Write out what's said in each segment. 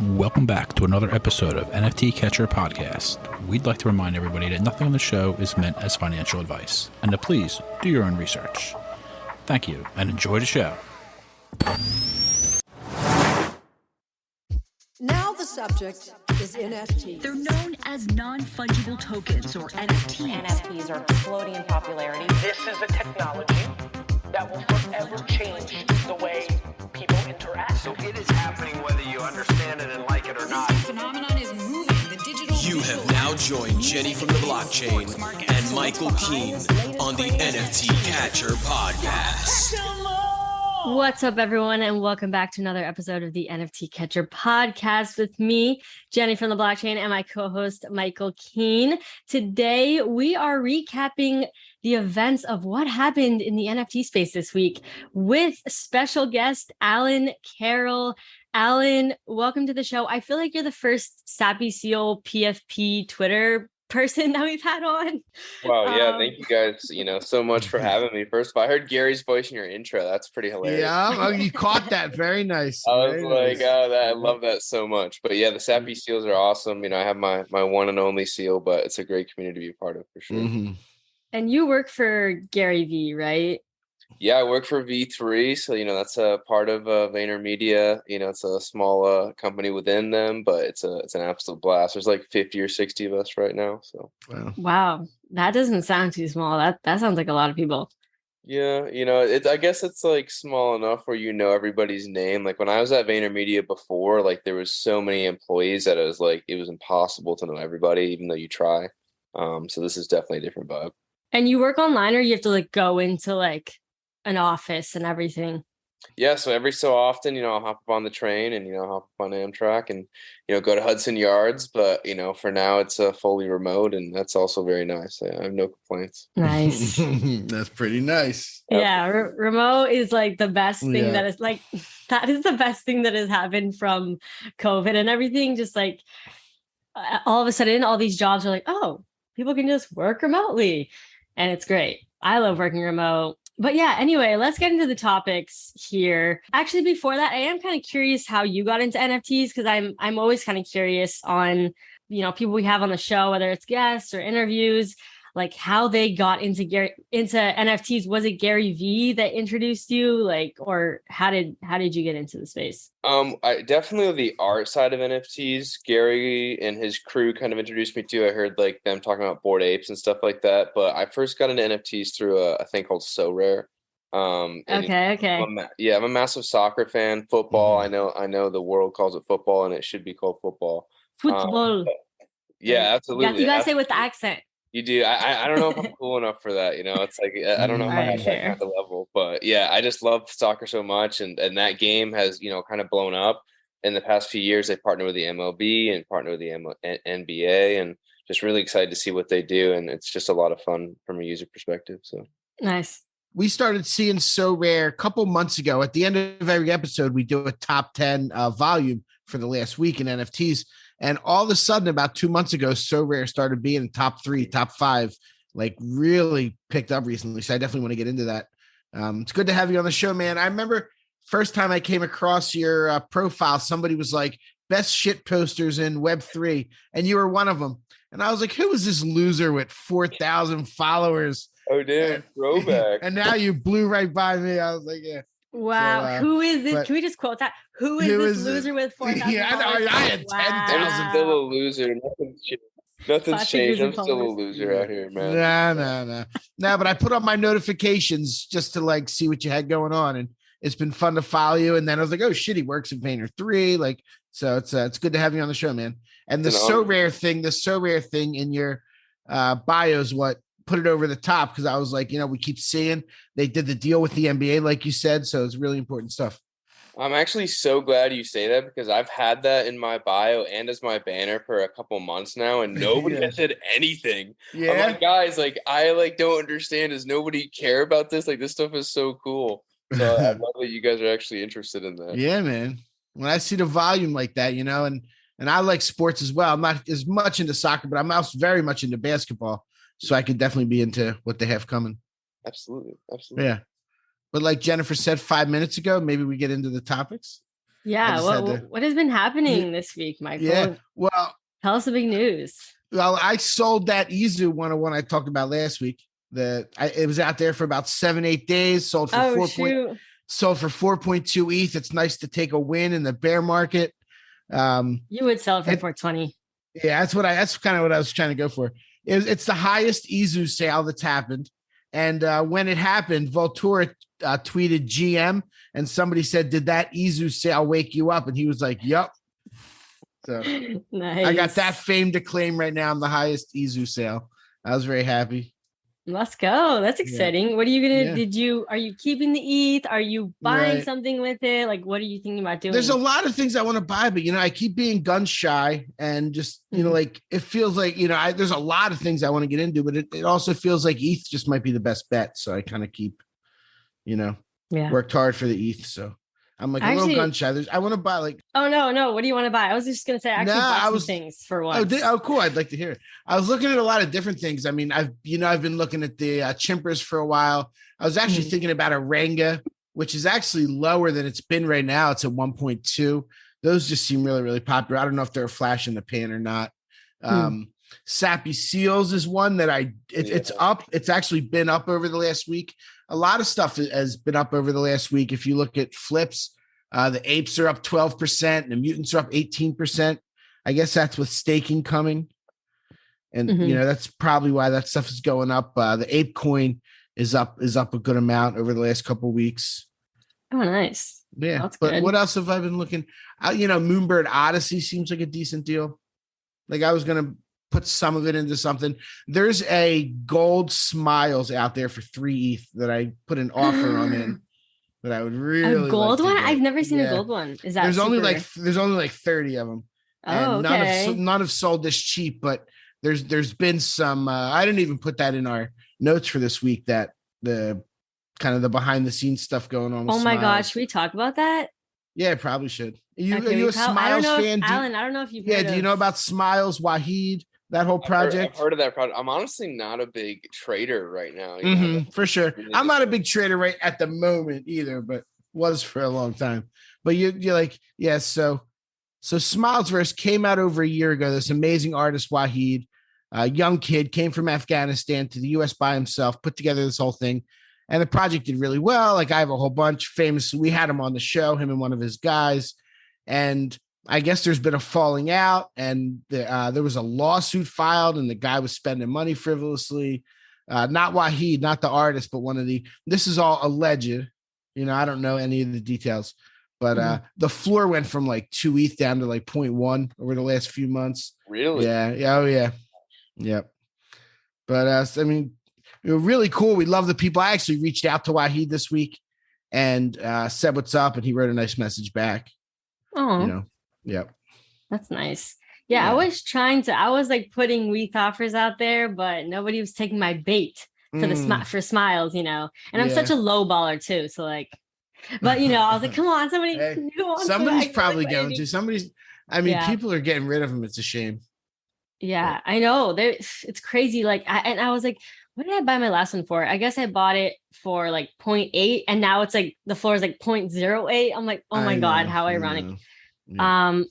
Welcome back to another episode of NFT Catcher Podcast. We'd like to remind everybody that nothing on the show is meant as financial advice, and to please do your own research. Thank you, and enjoy the show. Now the subject is NFTs. They're known as non-fungible tokens, or NFTs. NFTs are exploding in popularity. This is a technology that will forever change the way people interact. So it is happening whether you understand it and like it or not. This phenomenon is moving. The digital. You have now joined Jenny from the blockchain and Michael Keene on the NFT Catcher Podcast. What's up, everyone, and welcome back to another episode of the NFT Catcher Podcast with me, Jenny from the blockchain, and my co-host, Michael Keene. Today, we are recapping the events of what happened in the NFT space this week with special guest, Alan Carroll. Alan, welcome to the show. I feel like you're the first Sappy Seal PFP Twitter person that we've had on. Wow, yeah, thank you guys, so much for having me. First of all, I heard Gary's voice in your intro. That's pretty hilarious. Yeah, you caught that. Very nice. I was like, I love that so much. But yeah, the Sappy Seals are awesome. I have my one and only seal, but it's a great community to be a part of for sure. Mm-hmm. And you work for Gary V, right? Yeah, I work for V3, so that's a part of Vayner3. It's a small company within them, but it's an absolute blast. There's like 50 or 60 of us right now. So wow, that doesn't sound too small. That sounds like a lot of people. Yeah, I guess it's like small enough where everybody's name. Like when I was at Vayner3 before, like there was so many employees that it was impossible to know everybody, even though you try. So this is definitely a different vibe. And you work online, or you have to like go into like an office and everything? Yeah, so every so often, I'll hop up on the train and hop up on Amtrak and go to Hudson Yards. But for now, it's fully remote, and that's also very nice. I have no complaints. Nice. That's pretty nice. Yeah, remote is like the best thing that is like that is the best thing that has happened from COVID and everything. Just like all of a sudden, all these jobs are like, oh, people can just work remotely, and it's great. I love working remote. But yeah, anyway, let's get into the topics here. Actually, before that, I am kind of curious how you got into NFTs, because I'm always kind of curious on, people we have on the show, whether it's guests or interviews, like how they got into NFTs. Was it Gary V that introduced you, or how did you get into the space? I definitely the art side of NFTs. Gary and his crew kind of introduced me to. I heard like them talking about Bored Apes and stuff like that. But I first got into NFTs through a thing called Sorare. Okay. I'm a massive soccer fan. Football. I know the world calls it football, and it should be called football. Football. Yeah, absolutely. You gotta say it with the accent. You do. I don't know if I'm cool enough for that. It's like I don't know if I have that kind of level, but yeah, I just love soccer so much, and that game has kind of blown up in the past few years. They partner with the MLB and partner with the NBA, and just really excited to see what they do, and it's just a lot of fun from a user perspective. So nice. We started seeing Sorare a couple months ago. At the end of every episode, we do a top 10 volume for the last week in NFTs. And all of a sudden, about 2 months ago, Sorare started being in top 3, top 5, like really picked up recently. So I definitely want to get into that. It's good to have you on the show, man. I remember first time I came across your profile, somebody was like, best shit posters in Web3. And you were one of them. And I was like, who is this loser with 4,000 followers? Oh, damn, throwback. And now you blew right by me. I was like, yeah. Wow. Who is it? Can we just quote that? Who is this loser with 4,000? Yeah, I had 10,000. I'm still a loser. Nothing's changed. I'm still a loser out here, man. No, but I put on my notifications just to like see what you had going on. And it's been fun to follow you. And then I was like, oh shit, he works at Vayner3. So it's good to have you on the show, man. And the Sorare thing in your bio is what put it over the top, because I was like, we keep seeing they did the deal with the NBA, like you said. So it's really important stuff. I'm actually so glad you say that, because I've had that in my bio and as my banner for a couple months now, and nobody has said anything. Yeah. I'm like, guys, I don't understand. Does nobody care about this? Like, this stuff is so cool. So I love that you guys are actually interested in that. Yeah, man. When I see the volume like that, and I like sports as well. I'm not as much into soccer, but I'm also very much into basketball. So I could definitely be into what they have coming. Absolutely. Yeah. But like Jennifer said 5 minutes ago, maybe we get into the topics. Yeah. What has been happening this week, Michael? Yeah. Well, tell us the big news. Well, I sold that Izu 101 I talked about last week. It was out there for about 7-8 days. Sold for 4.2 ETH. It's nice to take a win in the bear market. You would sell it for 420. Yeah, that's kind of what I was trying to go for. It's the highest Izu sale that's happened. And when it happened, Voltura tweeted GM, and somebody said, "Did that Izu sale wake you up?" And he was like, "Yup." So nice. I got that fame to claim right now. I'm the highest Izu sale. I was very happy. Let's go. That's exciting. Yeah. What are you gonna? Yeah. Are you keeping the ETH? Are you buying something with it? Like, what are you thinking about doing? There's a lot of things I want to buy, but I keep being gun shy, and just like it feels like there's a lot of things I want to get into, but it also feels like ETH just might be the best bet. So I kind of keep, worked hard for the ETH. So I'm like a little gun shy. I want to buy like. Oh no! What do you want to buy? I was just gonna say I bought some things for once. Oh, cool! I'd like to hear it. I was looking at a lot of different things. I mean, I've been looking at the chimpers for a while. I was actually thinking about a Ranga, which is actually lower than it's been right now. It's at 1.2. Those just seem really, really popular. I don't know if they're a flash in the pan or not. Sappy Seals is one that it's up. It's actually been up over the last week. A lot of stuff has been up over the last week. If you look at flips, the apes are up 12% and the mutants are up 18%. I guess that's with staking coming. And, that's probably why that stuff is going up. The ape coin is up a good amount over the last couple of weeks. Oh, nice. Yeah. That's good. What else have I been looking? Moonbird Odyssey seems like a decent deal. Like I was going to put some of it into something. There's a gold smiles out there for 3 ETH that I put an offer on in that I would really a gold like one. I've never seen a gold one. Is that there's only like 30 of them. Oh, okay. None have sold this cheap, but there's been some. I didn't even put that in our notes for this week. That the kind of the behind the scenes stuff going on. With my gosh, should we talk about that? Yeah, probably should. Are you a Smiles fan? Alan, I don't know if you've do you know about Smiles, Wahid, that whole project? I've heard of that project. I'm honestly not a big trader right now. For sure. I'm not a big trader right at the moment either, but was for a long time. But you're like, yeah, so Smilesverse came out over a year ago. This amazing artist, Wahid, a young kid, came from Afghanistan to the US by himself, put together this whole thing. And the project did really well. Like I have a whole bunch famous. We had him on the show, him and one of his guys. And I guess there's been a falling out, and there was a lawsuit filed, and the guy was spending money frivolously. Not Wahid, not the artist, but this is all alleged. I don't know any of the details, but the floor went from like 2 ETH down to like 0.1 over the last few months. Really? Yeah. Oh yeah. Yep. But really cool. We love the people. I actually reached out to Wahid this week and said what's up, and he wrote a nice message back. Oh, yep. That's nice. Yeah, I was like putting WETH offers out there, but nobody was taking my bait for for Smiles, and I'm such a low baller too. So like, but I was like, come on, somebody's probably going to. People are getting rid of them. It's a shame. Yeah, I know. It's crazy. Like, I was like, what did I buy my last one for? I guess I bought it for like 0.8, and now it's like the floor is like 0.08. I'm like, oh my God, how ironic. Yeah.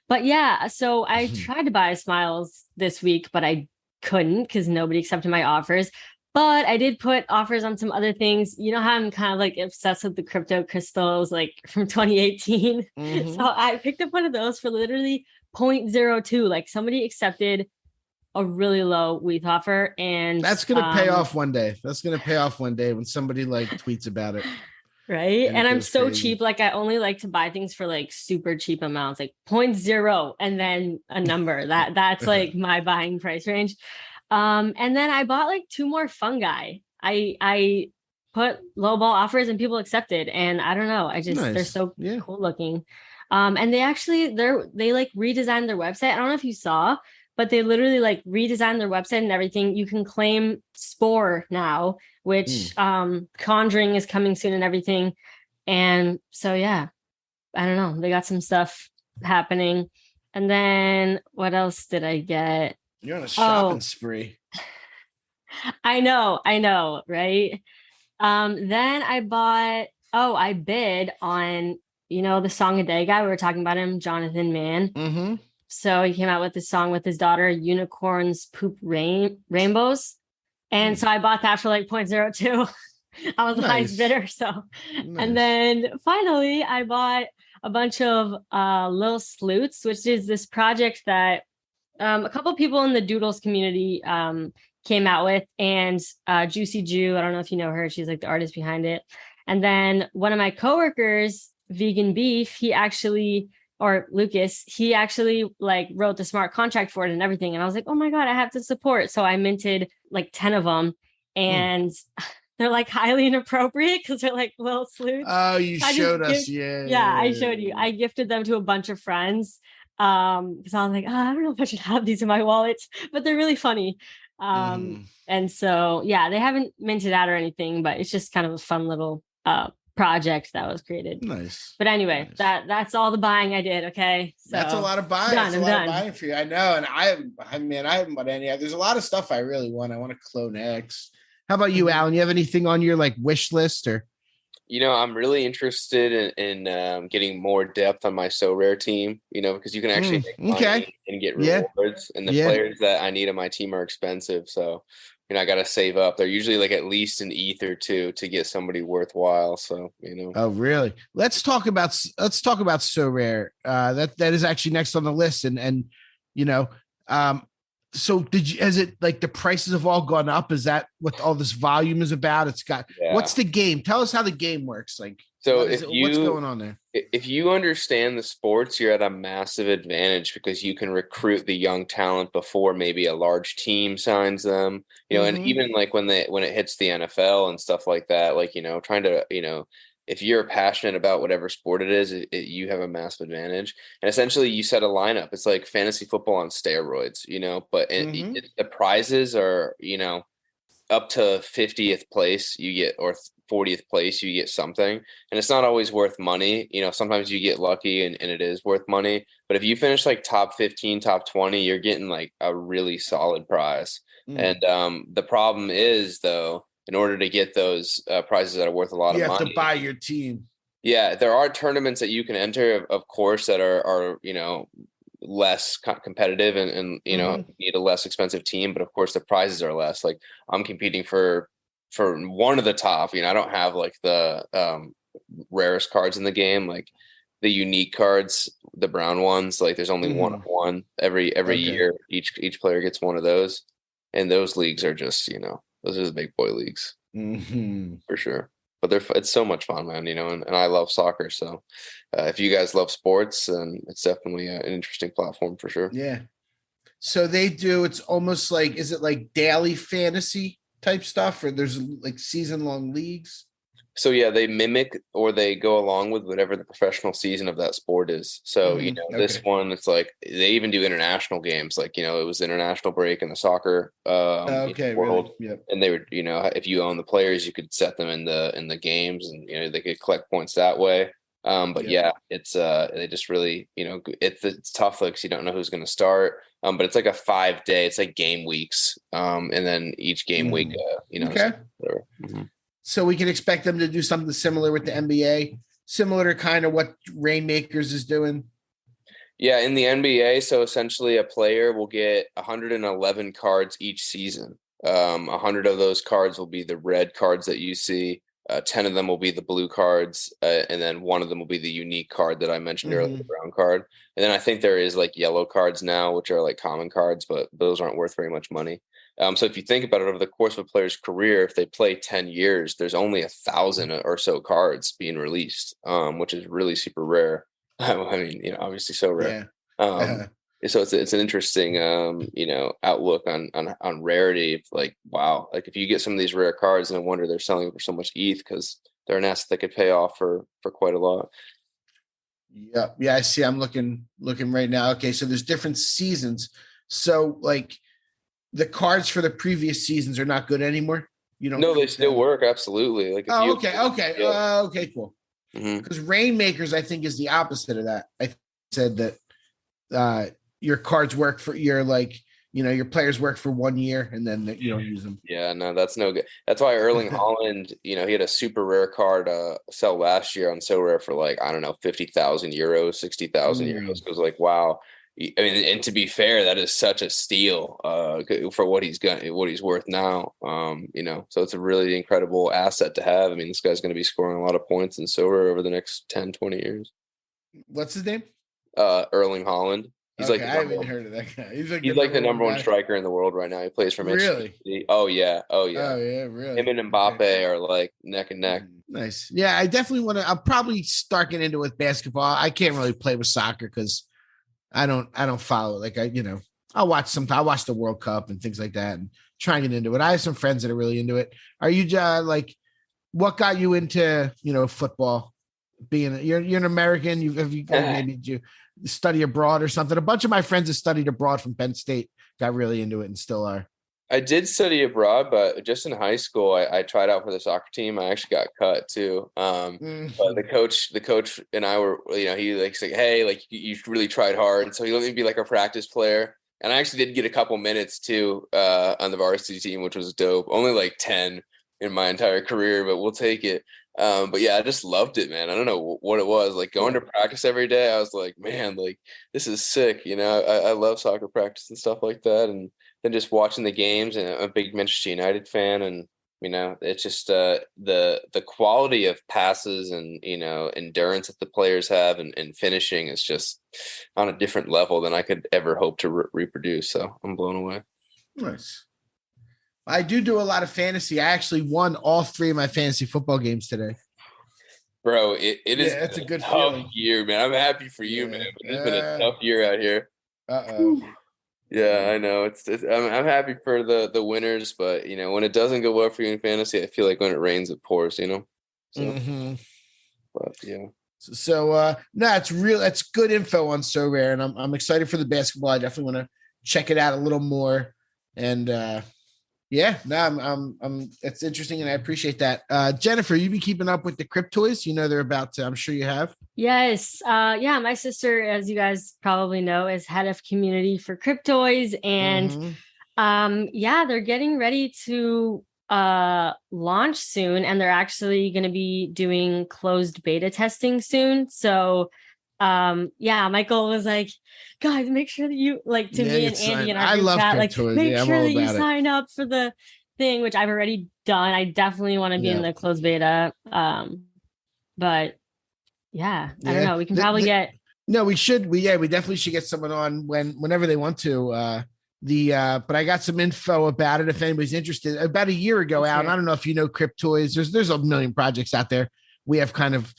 But yeah, so I tried to buy Smiles this week, but I couldn't because nobody accepted my offers. But I did put offers on some other things. You know how I'm kind of like obsessed with the crypto crystals, like from 2018. So I picked up one of those for literally 0.02. Like somebody accepted a really low WETH offer, and that's gonna pay off one day. That's gonna pay off one day when somebody like tweets about it. Right. And I'm so cheap. Like I only like to buy things for like super cheap amounts, like 0.0 and then a number. That's like my buying price range. And then I bought like 2 more fungi. I put lowball offers and people accepted. And I don't know. They're so cool looking. And they like redesigned their website. I don't know if you saw, but they literally like redesigned their website and everything. You can claim Spore now, which Conjuring is coming soon and everything. And so, yeah, I don't know. They got some stuff happening. And then what else did I get? You're on a shopping spree. I know, right? Then I bid on you know, the Song a Day guy, we were talking about him, Jonathan Mann. Mm-hmm. So he came out with this song with his daughter, Unicorns Poop Rainbows. And so I bought that for like 0.02. I was the highest bidder. So, and then finally I bought a bunch of Lil Sleuths, which is this project that a couple people in the Doodles community came out with, and Juicy Jew, I don't know if you know her, she's like the artist behind it. And then one of my coworkers, Vegan Beef, Lucas, he actually like wrote the smart contract for it and everything. And I was like, oh my God, I have to support. So I minted like 10 of them, and they're like highly inappropriate because they're like Lil Sleuths. Oh, you showed us. Yeah, I showed you. I gifted them to a bunch of friends because I was like, I don't know if I should have these in my wallet, but they're really funny. And so, yeah, they haven't minted out or anything, but it's just kind of a fun little project that was created. Nice. But anyway, that's all the buying I did. Okay. So that's a lot of buying. That's a lot of buying for you. I know. And I haven't bought any. There's a lot of stuff I really want. I want to clone X. How about you, Alan? You have anything on your like wish list or? You know, I'm really interested in getting more depth on my Sorare team, you know, because you can actually make money and get rewards. And the players that I need on my team are expensive. So, you know, I got to save up. They're usually like at least an ETH or two to get somebody worthwhile. So, you know. Oh, really? Let's talk about Sorare. That is actually next on the list. And you know, so has it like the prices have all gone up? Is that what all this volume is about? It's got, what's the game? Tell us how the game works. Like, so what's going on there? If you understand the sports, you're at a massive advantage because you can recruit the young talent before maybe a large team signs them, you know, and even like when it hits the NFL and stuff like that, like, you know, trying to, you know, if you're passionate about whatever sport it is, you have a massive advantage. And essentially you set a lineup. It's like fantasy football on steroids, you know, but the prizes are, you know, up to 50th place you get, or 40th place you get something. And it's not always worth money. You know, sometimes you get lucky and it is worth money. But if you finish like top 15, top 20, you're getting like a really solid prize. And the problem is, though, in order to get those prizes that are worth a lot of money, you have to buy your team. Yeah, there are tournaments that you can enter, of course, that are you know, less competitive and you know, need a less expensive team. But of course, the prizes are less. Like I'm competing for one of the top. You know, I don't have like the rarest cards in the game, like the unique cards, the brown ones. Like there's only one of one every year. Each player gets one of those, and those leagues are just, you know, those are the big boy leagues for sure. But it's so much fun, man, you know, and I love soccer. So if you guys love sports, then it's definitely an interesting platform for sure. Yeah. So it's almost like, is it like daily fantasy type stuff, or there's like season long leagues? So yeah, they mimic or they go along with whatever the professional season of that sport is. So, you know, this one, it's like they even do international games. Like, you know, it was international break in the soccer world. Really? Yep. And they were, you know, if you own the players, you could set them in the games, and, you know, they could collect points that way. But yeah, it's they just really, you know, it's tough because you don't know who's going to start. But it's like a 5-day, it's like game weeks. And then each game week, you know, whatever. So we can expect them to do something similar with the NBA, similar to kind of what Rainmakers is doing. Yeah, in the NBA, so essentially a player will get 111 cards each season. 100 of those cards will be the red cards that you see. 10 of them will be the blue cards, and then one of them will be the unique card that I mentioned earlier, the brown card. And then I think there is like yellow cards now, which are like common cards, but those aren't worth very much money. So if you think about it, over the course of a player's career, if they play 10 years, there's only 1,000 or so cards being released, which is really super rare. I mean, you know, obviously so rare. So it's an interesting, you know, outlook on rarity. Like, wow, like if you get some of these rare cards, no wonder they're selling for so much ETH, because they're an asset that could pay off for quite a lot. Yeah, I see. I'm looking right now. Okay, so there's different seasons. So like, the cards for the previous seasons are not good anymore. You know? No, they still work. Absolutely. Like, okay, cool. Because Rainmakers, I think, is the opposite of that. I said that your cards work for your, like, your players work for 1 year and then you don't use them. Yeah, no, that's no good. That's why Erling Haaland, he had a super rare card sell last year on Sorare for like, I don't know, 50,000 euros, 60,000 euros. It was like, wow. I mean, and to be fair, that is such a steal for what he's worth now. So it's a really incredible asset to have. I mean, this guy's going to be scoring a lot of points in Sorare over the next 10, 20 years. What's his name? Erling Haaland. He's I haven't heard of that guy. He's like the number one striker in the world right now. He plays for Manchester City. Oh yeah. Oh yeah, really. Him and Mbappe are like neck and neck. Nice. Yeah, I definitely want to. I'll probably start getting into it with basketball. I can't really play with soccer because I don't follow. Like I'll watch the World Cup and things like that and try and get into it. I have some friends that are really into it. Are you like, what got you into football? Being you're an American, did you study abroad or something? A bunch of my friends that studied abroad from Penn State got really into it and still are. I did study abroad, but just in high school, I tried out for the soccer team. I actually got cut too. But the coach and I were, he said, hey, like you really tried hard. So he let me be like a practice player. And I actually did get a couple minutes too on the varsity team, which was dope. Only like 10 in my entire career, but we'll take it. But yeah, I just loved it, man. I don't know what it was. Like going to practice every day, I was like, man, like this is sick. I love soccer practice and stuff like that. And then just watching the games, and I'm a big Manchester United fan. And, it's just the quality of passes and, endurance that the players have and finishing is just on a different level than I could ever hope to reproduce. So I'm blown away. Nice. I do a lot of fantasy. I actually won all 3 of my fantasy football games today. Bro, it is it's a good tough year, man. I'm happy for you, man. But it's been a tough year out here. Yeah, I know. I'm happy for the winners, but when it doesn't go well for you in fantasy, I feel like when it rains, it pours. So, but yeah. So no, it's real. That's good info on Sorare, and I'm excited for the basketball. I definitely want to check it out a little more, and. Yeah, no, I'm. It's interesting, and I appreciate that. Jennifer, you be keeping up with the Cryptoys? They're about to. I'm sure you have. Yes. Yeah. My sister, as you guys probably know, is head of community for Cryptoys, and they're getting ready to launch soon, and they're actually going to be doing closed beta testing soon. So. Michael was like, guys, make sure that you me and Andy in our group chat, make sure that you sign up for the thing, which I've already done. I definitely want to be in the closed beta. But I don't know. We can probably get. No, we should. We definitely should get someone on whenever they want to. But I got some info about it if anybody's interested. About a year ago, Alan, I don't know if you know Cryptoys. There's a million projects out there. We have kind of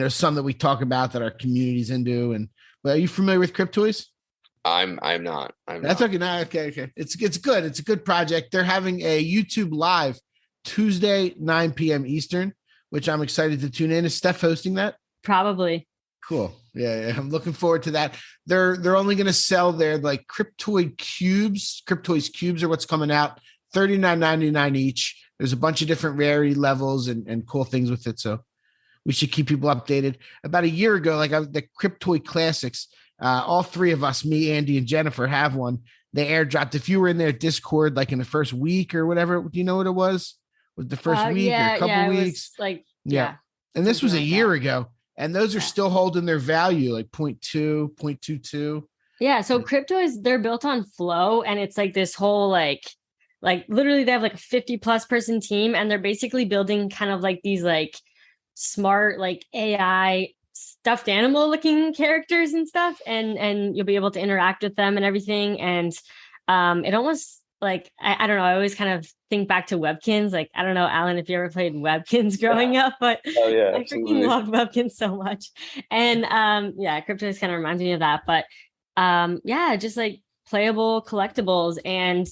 some that we talk about that our community's into. But are you familiar with Cryptoys? I'm not. That's okay. No, okay. It's good. It's a good project. They're having a YouTube live Tuesday, 9 p.m. Eastern, which I'm excited to tune in. Is Steph hosting that? Probably. Cool. Yeah. I'm looking forward to that. They're only going to sell their like Cryptoys cubes are what's coming out. $39.99 each. There's a bunch of different rarity levels and cool things with it. So we should keep people updated. About a year ago, the Cryptoy Classics, all 3 of us, me, Andy, and Jennifer, have one. They airdropped. If you were in their Discord, like in the first week or whatever, do you know what it was? Was the first week or a couple weeks? And this was a year ago, and those are still holding their value, like 0.2, 0.22. Yeah. So Cryptoys, they're built on Flow, and it's like this whole like literally they have like a 50+ person team, and they're basically building kind of like these like smart like AI stuffed animal looking characters and stuff, and you'll be able to interact with them and everything. And it almost like I don't know, I always kind of think back to Webkins. Like I don't know, Alan, if you ever played Webkins growing up, but I freaking loved Webkins so much. And Cryptoys kind of reminds me of that. But just like playable collectibles, and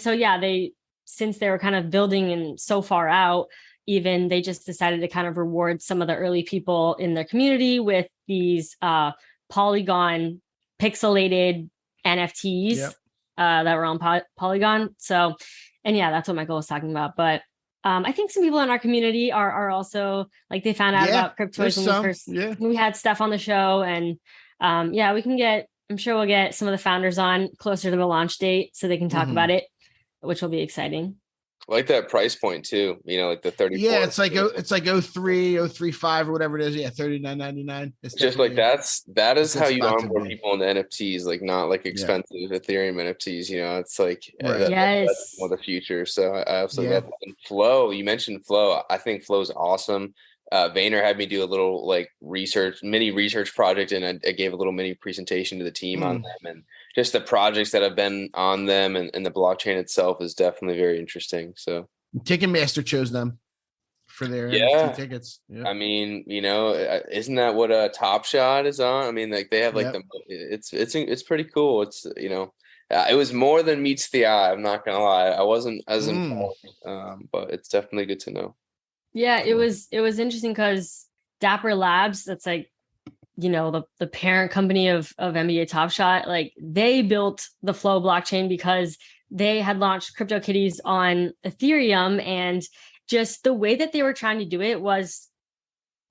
so they, since they were kind of building and so far out, even they just decided to kind of reward some of the early people in their community with these Polygon pixelated NFTs that were on Polygon. So, and that's what Michael was talking about. But I think some people in our community are also like, they found out about Cryptoys when we had Steph on the show, and we can get I'm sure we'll get some of the founders on closer to the launch date so they can talk about it, which will be exciting. I like that price point too. Like the 30. Yeah, it's like 0.3 or whatever it is. Yeah, $39.99. Just like that is how you onboard people into NFTs, like not like expensive Ethereum NFTs. It's like that's more the future. So I absolutely love that. And Flow, you mentioned Flow. I think Flow's awesome. Vayner had me do a little like mini research project, and I gave a little mini presentation to the team on them, and just the projects that have been on them, and the blockchain itself is definitely very interesting. So Ticketmaster chose them for their NFT tickets. I mean, isn't that what Top Shot is on? I mean, like they have like it's pretty cool. It's it was more than meets the eye. I'm not gonna lie, I wasn't as involved, but it's definitely good to know. Yeah, it was interesting because Dapper Labs, that's like, the parent company of NBA Top Shot, like they built the Flow blockchain because they had launched CryptoKitties on Ethereum, and just the way that they were trying to do it was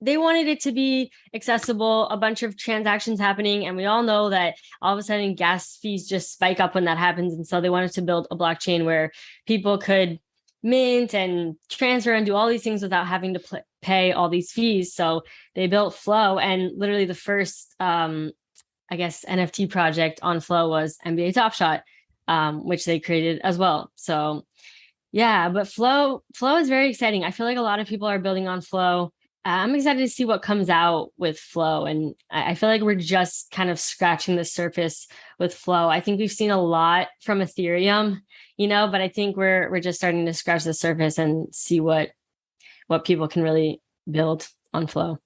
they wanted it to be accessible, a bunch of transactions happening. And we all know that all of a sudden gas fees just spike up when that happens. And so they wanted to build a blockchain where people could mint and transfer and do all these things without having to pay all these fees. So they built Flow, and literally the first, NFT project on Flow was NBA Top Shot, which they created as well. So yeah, but Flow is very exciting. I feel like a lot of people are building on Flow. I'm excited to see what comes out with Flow. And I feel like we're just kind of scratching the surface with Flow. I think we've seen a lot from Ethereum, but I think we're just starting to scratch the surface and see what people can really build on Flow.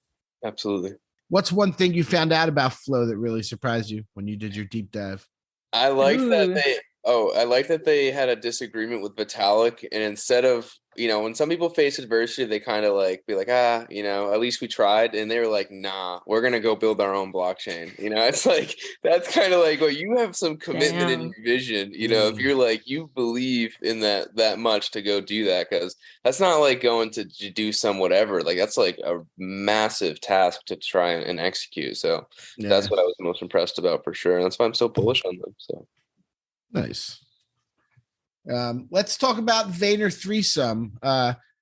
Absolutely. What's one thing you found out about Flow that really surprised you when you did your deep dive? I like that they had a disagreement with Vitalik, and instead of, when some people face adversity, they kind of like be like, at least we tried. And they were like, nah, we're going to go build our own blockchain. It's like, that's kind of like, well, you have some commitment in your vision, if you're like, you believe in that much to go do that, because that's not like going to do some whatever. Like that's like a massive task to try and execute. So that's what I was most impressed about for sure. And that's why I'm so bullish on them. So nice. Let's talk about Vayner3.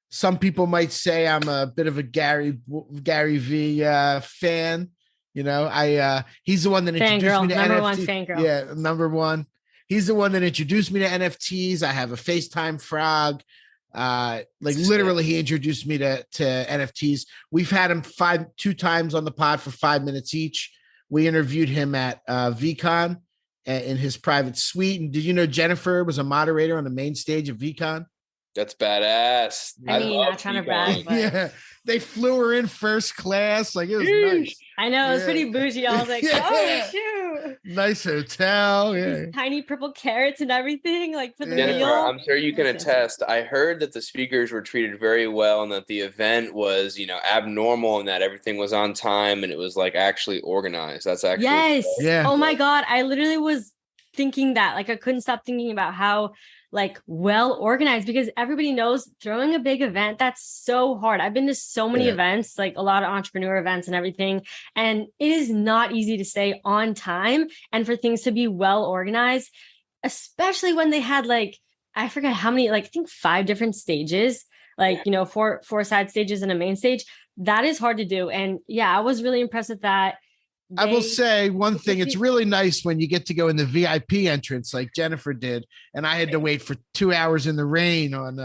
Some people might say I'm a bit of a Gary V fan. He's the one that introduced me to number NFT. One fangirl. Yeah, number one. He's the one that introduced me to NFTs. I have a FaceTime frog. Literally, he introduced me to NFTs. We've had him 2 times on the pod for 5 minutes each. We interviewed him at VCon in his private suite. And did you know Jennifer was a moderator on the main stage of VCon? That's badass. I mean, not trying to brag, but yeah, they flew her in first class. Like it was nice. I know, it was pretty bougie. I was like, oh shoot, nice hotel. Yeah, these tiny purple carrots and everything. Like for the Jennifer, meal. I'm sure you can attest. I heard that the speakers were treated very well, and that the event was, abnormal, and that everything was on time, and it was like actually organized. That's actually yeah. Oh my god, I literally was thinking that. Like I couldn't stop thinking about how well organized, because everybody knows throwing a big event, that's so hard. I've been to so many events, like a lot of entrepreneur events and everything, and it is not easy to stay on time and for things to be well organized, especially when they had I forget how many, I think 5 different stages, 4 side stages and a main stage. That is hard to do. And yeah, I was really impressed with that. I will say one thing. It's really nice when you get to go in the VIP entrance like Jennifer did. And I had to wait for 2 hours in the rain on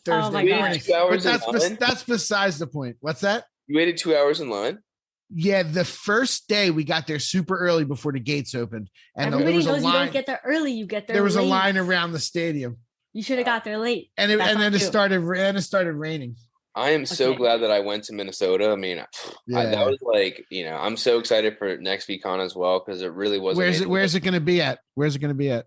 Thursday morning. But that's besides the point. What's that? You waited 2 hours in line? Yeah, the first day we got there super early before the gates opened. And everybody knows you don't get there early, you get there There was late. a line around the stadium. You should have got there late. And then it started raining. I am so glad that I went to Minnesota. I mean, that was I'm so excited for next VCon as well, because it really was. Where's it going to be at? Where's it going to be at?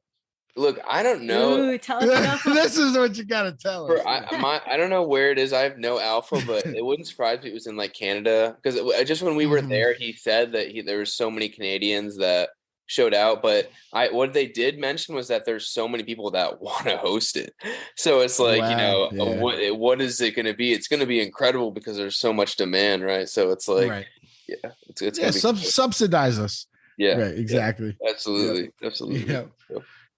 Look, I don't know. Ooh, tell us. This is what you got to tell us. I don't know where it is. I have no alpha, but it wouldn't surprise me if it was in Canada, because just when we were there, he said that there were so many Canadians that showed out, but what they did mention was that there's so many people that want to host it. So it's what is it going to be? It's going to be incredible because there's so much demand, right? So it's it's going to be subsidize us. Yeah. Right. Exactly. Yeah, absolutely. Absolutely. Yeah.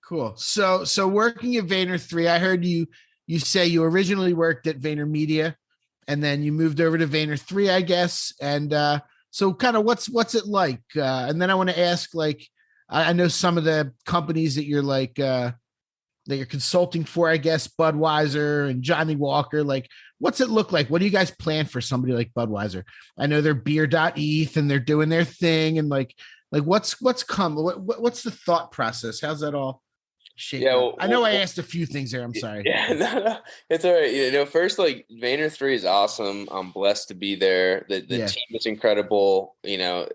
Cool. So working at Vayner3, I heard you say you originally worked at VaynerMedia and then you moved over to Vayner3, I guess. And so kind of what's it like? And then I want to ask, like, I know some of the companies that you're like that you're consulting for, I guess, Budweiser and Johnny Walker. Like, what's it look like? What do you guys plan for somebody like Budweiser? I know they're beer.eth and they're doing their thing, and like what's come? What's the thought process? How's that all? Yeah, I know I asked a few things there. I'm sorry. Yeah, no, it's all right. You know, first, like Vayner3 is awesome. I'm blessed to be there. The team is incredible. You know,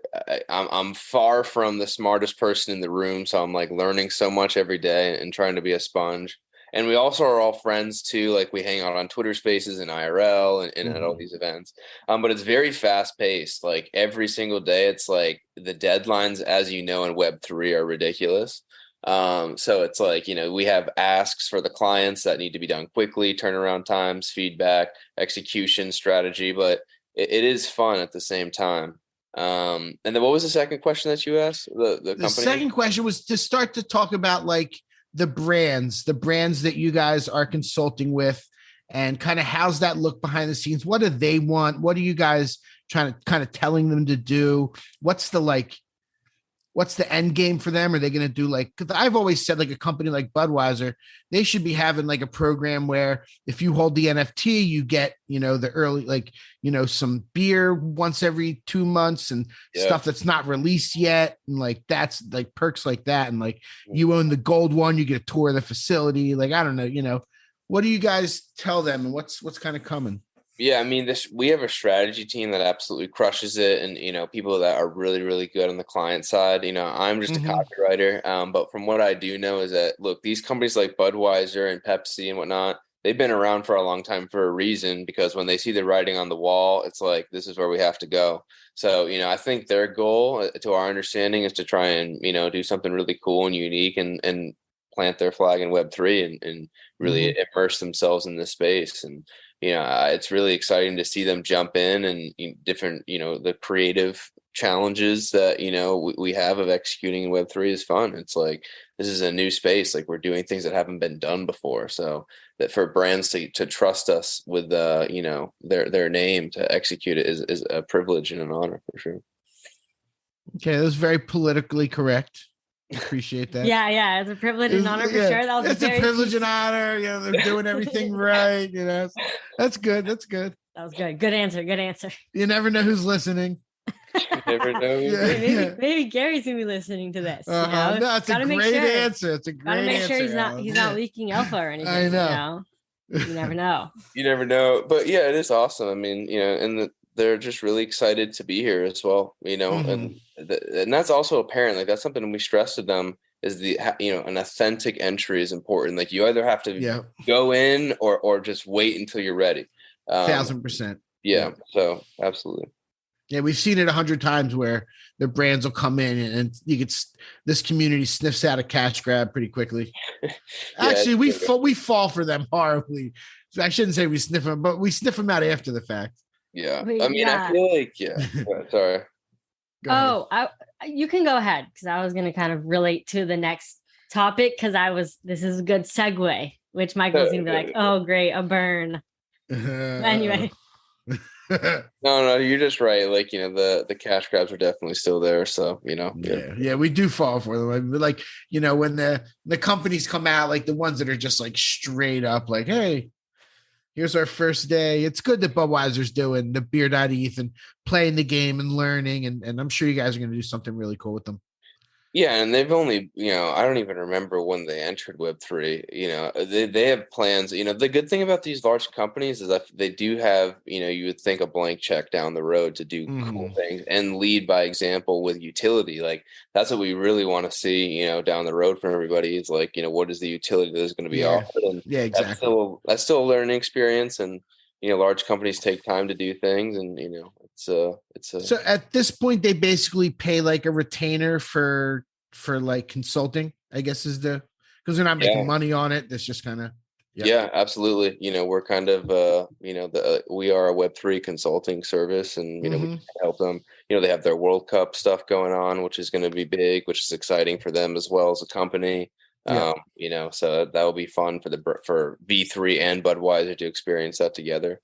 I'm far from the smartest person in the room, so I'm like learning so much every day and trying to be a sponge. And we also are all friends too. Like we hang out on Twitter Spaces and IRL and at all these events. But it's very fast paced. Like every single day, it's like the deadlines, as you know, in Web3 are ridiculous. So it's like, you know, we have asks for the clients that need to be done quickly, turnaround times, feedback, execution, strategy, but it is fun at the same time. And then what was the second question that you asked? The company? The second question was to start to talk about like the brands that you guys are consulting with, and kind of how's that look behind the scenes? What do they want? What are you guys trying to kind of telling them to do? What's the end game for them? Are they going to do like, because I've always said like a company like Budweiser, they should be having like a program where if you hold the NFT, you get, you know, the early, like, you know, some beer once every 2 months and stuff that's not released yet. And like, that's like perks like that. And like you own the gold one, you get a tour of the facility. Like, I don't know, you know, what do you guys tell them and what's kind of coming? Yeah, I mean, we have a strategy team that absolutely crushes it, and you know, people that are really, really good on the client side. You know, I'm just a copywriter, but from what I do know is that look, these companies like Budweiser and Pepsi and whatnot, they've been around for a long time for a reason, because when they see the writing on the wall, it's like this is where we have to go. So, you know, I think their goal, to our understanding, is to try and, you know, do something really cool and unique and plant their flag in Web3 and really immerse themselves in this space. And you know, it's really exciting to see them jump in and different, you know, the creative challenges that, you know, we have of executing in Web3 is fun. It's like, this is a new space. Like we're doing things that haven't been done before. So that for brands to trust us with, you know, their name to execute it is a privilege and an honor for sure. Okay. That was very politically correct. Appreciate that. Yeah, it's a privilege and honor for sure. That was it's a privilege and honor. You know, they're doing everything right. You know, that's good. That was good. Good answer. You never know who's listening. You never know. Maybe Gary's gonna be listening to this. You know? No, it's a great answer. It's a great answer. Gotta make sure he's not leaking alpha or anything. I know. You never know. You never know. But yeah, it is awesome. I mean, you know, and they're just really excited to be here as well, you know, and that's also apparent. Like that's something we stress to them is you know, an authentic entry is important. Like you either have to go in or just wait until you're ready. 1,000%. Yeah. So absolutely. Yeah. We've seen it 100 times where the brands will come in and you get this community sniffs out a cash grab pretty quickly. Actually, we fall for them horribly. So I shouldn't say we sniff them, but we sniff them out after the fact. Yeah. I mean, I feel like, sorry. You can go ahead, because I was going to kind of relate to the next topic, because this is a good segue, which Michael's going to be like, oh, great, a burn. Anyway. No, you're just right. Like, you know, the cash grabs are definitely still there. So, you know. Yeah, we do fall for them. Like, you know, when the companies come out, like the ones that are just like straight up like, hey, here's our first day. It's good that Budweiser's doing the beer.eth and playing the game and learning. And I'm sure you guys are going to do something really cool with them. Yeah, and they've only, you know, I don't even remember when they entered Web3. You know, they have plans. You know, the good thing about these large companies is that they do have, you know, you would think a blank check down the road to do cool things and lead by example with utility. Like that's what we really want to see, you know, down the road from everybody. Is like, you know, what is the utility that is going to be offered? And exactly. That's still a learning experience. And you know, large companies take time to do things, and you know, so at this point they basically pay like a retainer for like consulting, I guess, is because they're not making money on it. That's just kind of Yeah, absolutely. We're kind of, we are a Web3 consulting service, and, we can help them. They have their World Cup stuff going on, which is going to be big, which is exciting for them as well as a company. So that will be fun for V3 and Budweiser to experience that together.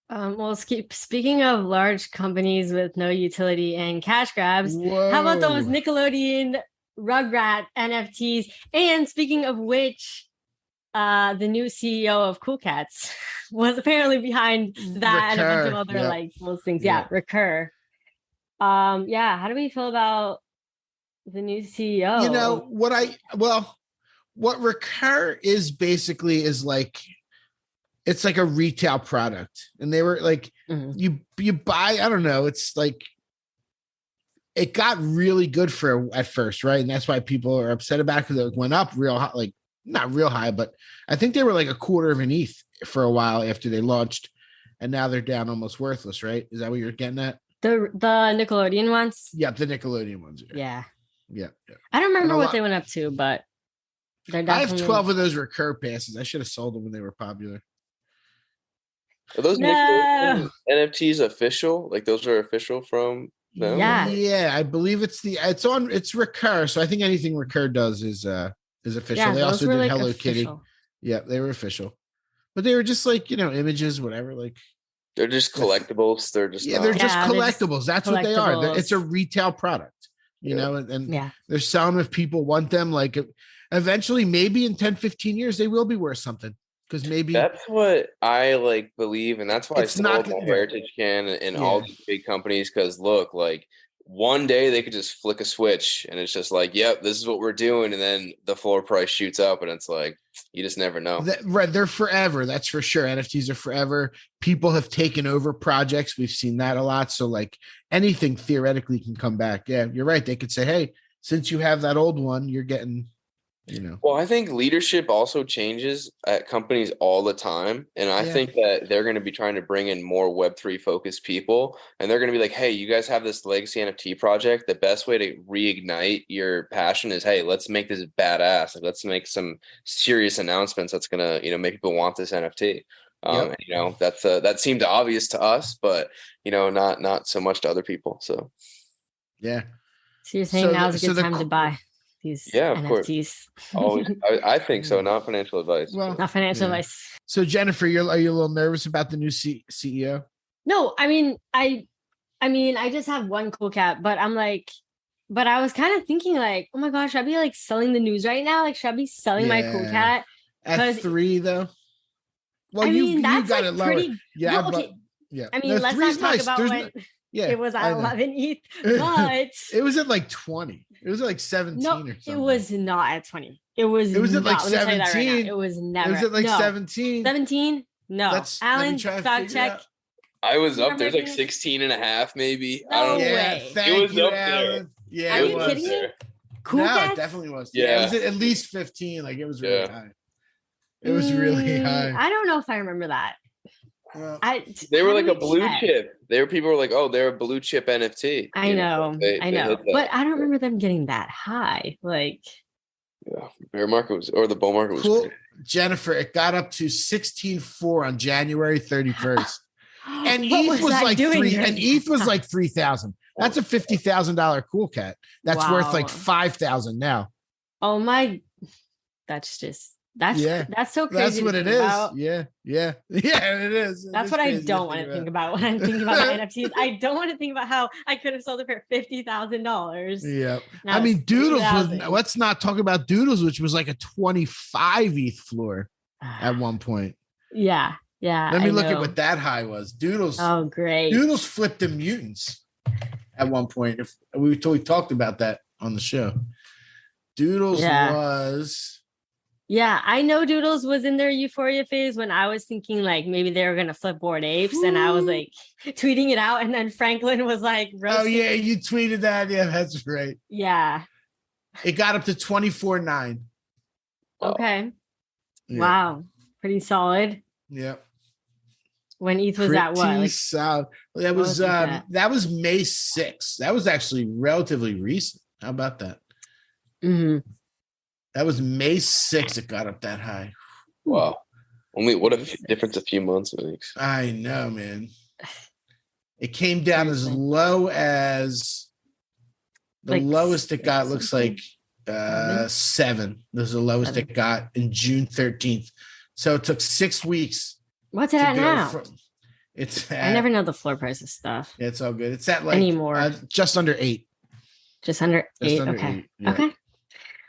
Well, speaking of large companies with no utility and cash grabs, how about those Nickelodeon Rugrat NFTs? And speaking of which, the new CEO of Cool Cats was apparently behind that and a bunch of other those things. Yeah, Recur. How do we feel about the new CEO? What Recur is basically is like, it's like a retail product, and they were like, you buy, I don't know, it's like, it got really good at first, right? And that's why people are upset about it, because it went up real high, like not real high, but I think they were like a quarter of an ETH for a while after they launched, and now they're down almost worthless, right? Is that what you're getting at? The Nickelodeon ones? Yeah, the Nickelodeon ones. Yeah. I don't remember what they went up to, but they're definitely... I have 12 of those Recur passes. I should have sold them when they were popular. Are those NFTs official? Like, those are official from them? Yeah, I believe it's Recur. So I think anything Recur does is official. Yeah, they also did like Hello official. Kitty. Yeah, they were official. But they were just like, images, whatever. Like, they're just collectibles. They're just they're just collectibles. That's what they are. It's a retail product, and they're selling if people want them. Like, eventually, maybe in 10, 15 years, they will be worth something. Because maybe that's what I believe, and that's why I sold my Heritage Can and all these big companies. Because look, like, one day they could just flick a switch, and it's just like, yep, this is what we're doing, and then the floor price shoots up, and it's like, you just never know. They're forever. That's for sure. NFTs are forever. People have taken over projects. We've seen that a lot. So like, anything theoretically can come back. Yeah, you're right. They could say, hey, since you have that old one, you're getting. Well, I think leadership also changes at companies all the time. And I think that they're going to be trying to bring in more Web3 focused people. And they're going to be like, hey, you guys have this legacy NFT project. The best way to reignite your passion is, hey, let's make this badass. Like, let's make some serious announcements that's going to, make people want this NFT. And, that seemed obvious to us, but, not so much to other people. So, yeah. So you're saying now's a good time to buy these NFTs. Always. I think so. Not financial advice. Well, not financial advice. So Jennifer, are you a little nervous about the new CEO? No, I mean, I just have one Cool Cat, but I'm like, but I was kind of thinking like, oh my gosh, should I be like selling the news right now? Like, should I be selling my Cool Cat? At 3 though? Well, you got like it lower. Yeah, well, okay. I mean, let's not talk about when it was at 11 ETH, but it was at like 20. It was like 17 or something. It was not at 20. It was at like 17. It was never. It was at like 17. 17? No. Alan, fact check. I was up there. It was like 16 and a half, maybe. No I don't know. way. It was up Alan. there. Yeah, are you kidding me? Cool It definitely was. Yeah. It was at least 15. Like, it was really high. It was really high. I don't know if I remember that. Well, they were like a blue chip. People were like, oh, they're a blue chip NFT. I know. But I don't remember them getting that high. Like, yeah, bear market was, or the bull market was cool. Jennifer, it got up to 16.4 on January 31st. And ETH was like ETH was like 3,000. That's a $50,000 Cool Cat. That's worth like 5,000 now. Oh my, that's so crazy. That's what it is. Yeah, it is. That's what I don't want to think about when I'm thinking about my NFTs. I don't want to think about how I could have sold it for $50,000. Yeah, I mean, Doodles let's not talk about Doodles, which was like a 25 ETH floor at one point. Yeah. Let me look at what that high was. Doodles. Oh, great. Doodles flipped the mutants at one point. If we talked about that on the show. Doodles was. Yeah, I know Doodles was in their euphoria phase when I was thinking like maybe they were gonna flip Bored Apes, and I was like tweeting it out, and then Franklin was like, "Oh yeah, you tweeted that. Yeah, that's right. Yeah, it got up to 24.9. Okay, wow, pretty solid. Yep. When ETH was at what? Like, solid. That was that was May 6th. That was actually relatively recent. How about that? Mm-hmm. That was May 6th. It got up that high. Wow. Only what a difference a few months makes. I know, man. It came down as low as the lowest it got looks like 7. This is the lowest it got in June 13th. So it took 6 weeks. What's it at now? I never know the floor prices stuff. It's all good. It's at like anymore. Just under 8. Just under 8. Okay. 8, yeah. Okay.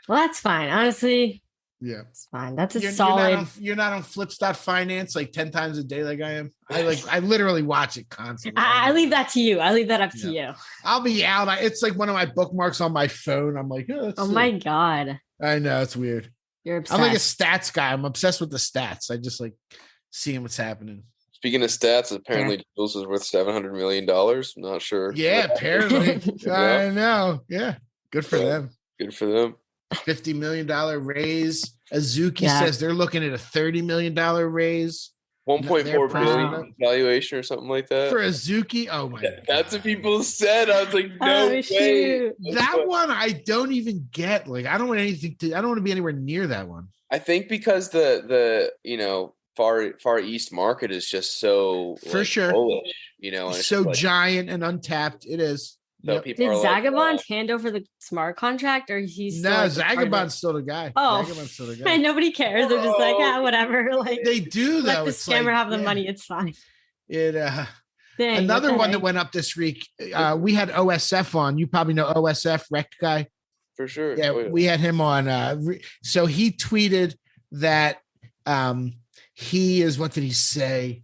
Well, that's fine. Honestly. Yeah, it's fine. That's a solid. You're not on Flips.finance like 10 times a day like I am. I literally watch it constantly. I leave that to you. I leave that up to you. I'll be out. It's like one of my bookmarks on my phone. I'm like, oh my God. I know, it's weird. You're obsessed. I'm like a stats guy. I'm obsessed with the stats. I just like seeing what's happening. Speaking of stats, apparently Jules is worth $700 million. I'm not sure. Yeah, apparently. I know. Yeah. Good for them. Good for them. $50 million raise. Azuki says they're looking at a $30 million raise. 1.4 billion valuation or something like that for Azuki. Oh my God. That's what people said. I was like, no way. That one I don't even get. Like, I don't want to be anywhere near that one. I think because the far east market is just so for sure bullish, it's so giant and untapped. It is. So Did Zagabond hand over the smart contract, or he's still Zagabond's still the guy. Oh, still the guy. And nobody cares. They're just like, whatever. Like they do though. Let the scammer have the money. It's fine. Another one that went up this week. We had OSF on. You probably know OSF, Wrecked Guy. For sure. Yeah, we had him on. So he tweeted that he is. What did he say?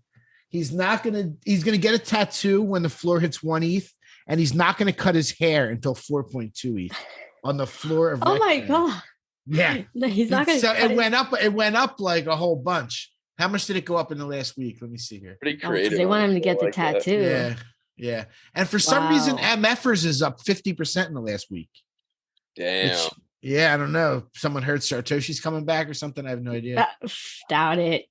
He's gonna get a tattoo when the floor hits 1 ETH. And he's not going to cut his hair until 4.2 ETH on the floor of. Oh my God! Yeah, no, he's not going to. So it went up. It went up like a whole bunch. How much did it go up in the last week? Let me see here. Pretty creative. They want him to get the tattoo. Yeah. And for some reason, MFers is up 50% in the last week. Damn. I don't know. Someone heard Sartoshi's coming back or something. I have no idea. Doubt it.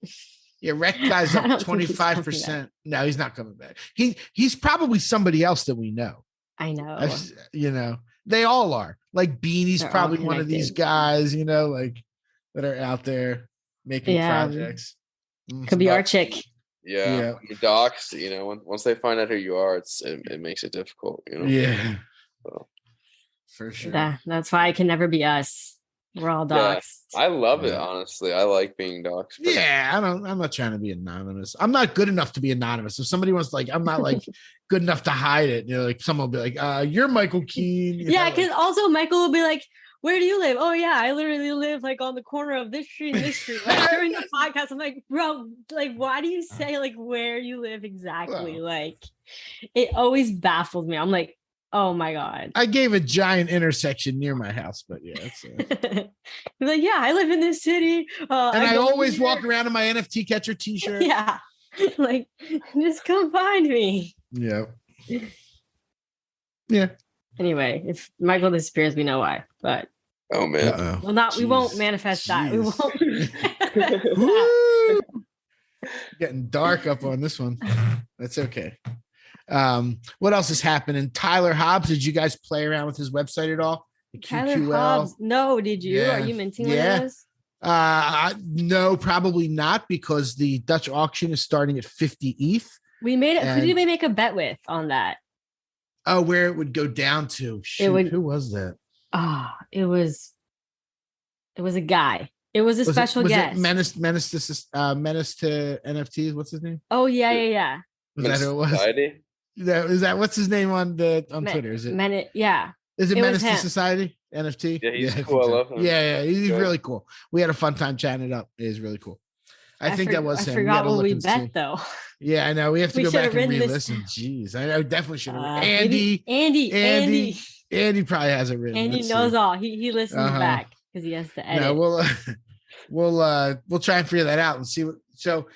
Yeah, Wreck Guy's up 25%. No, he's not coming back. He's probably somebody else that we know. I know. They all are. Like Beanie's probably one of these guys, like that are out there making projects. Could be our chick. Yeah. Docs, once they find out who you are, it makes it difficult, Yeah. So. For sure. That's why it can never be us. We're all docs. Yeah, I love it, honestly. I like being docs. Yeah, I'm not trying to be anonymous. I'm not good enough to be anonymous. If somebody wants I'm not like good enough to hide it. Like someone will be like, you're Michael Keene. Because also Michael will be like, where do you live? Oh yeah, I literally live like on the corner of this street and this street. Like during the podcast, I'm like, bro, like why do you say like where you live exactly? Well, like it always baffles me. I'm like, oh my God. I gave a giant intersection near my house, but yeah. Like, yeah, I live in this city. And I always walk around in my NFT catcher t-shirt. Yeah. Like, just come find me. Yeah. Yeah. Anyway, if Michael disappears, we know why. But oh man. We won't manifest that. We won't. Getting dark up on this one. That's okay. What else is happening? Tyler Hobbs, did you guys play around with his website at all? The Tyler QQL? Hobbs. No, did you? Yeah. Are you minting one of those? No, probably not, because the Dutch auction is starting at 50 ETH. We made it. Who did we make a bet with on that? Oh, where it would go down to. Shoot, who was that? It was a guy. It was a special guest. It Menace to NFTs. What's his name? Oh yeah. Was that who it was? Society? Is that what's his name on Twitter? Is it yeah. Is it Menace to Society? NFT? Yeah, he's cool. I love him. Yeah, he's really cool. We had a fun time chatting it up. It is really cool. I think that was him. I forgot what we bet though. Yeah, I know. We have to go back and re-listen. Jeez, I know. Definitely should have. Andy probably has it written. Andy knows all. He listens back because he has to edit. No, we'll try and figure that out and see what. So,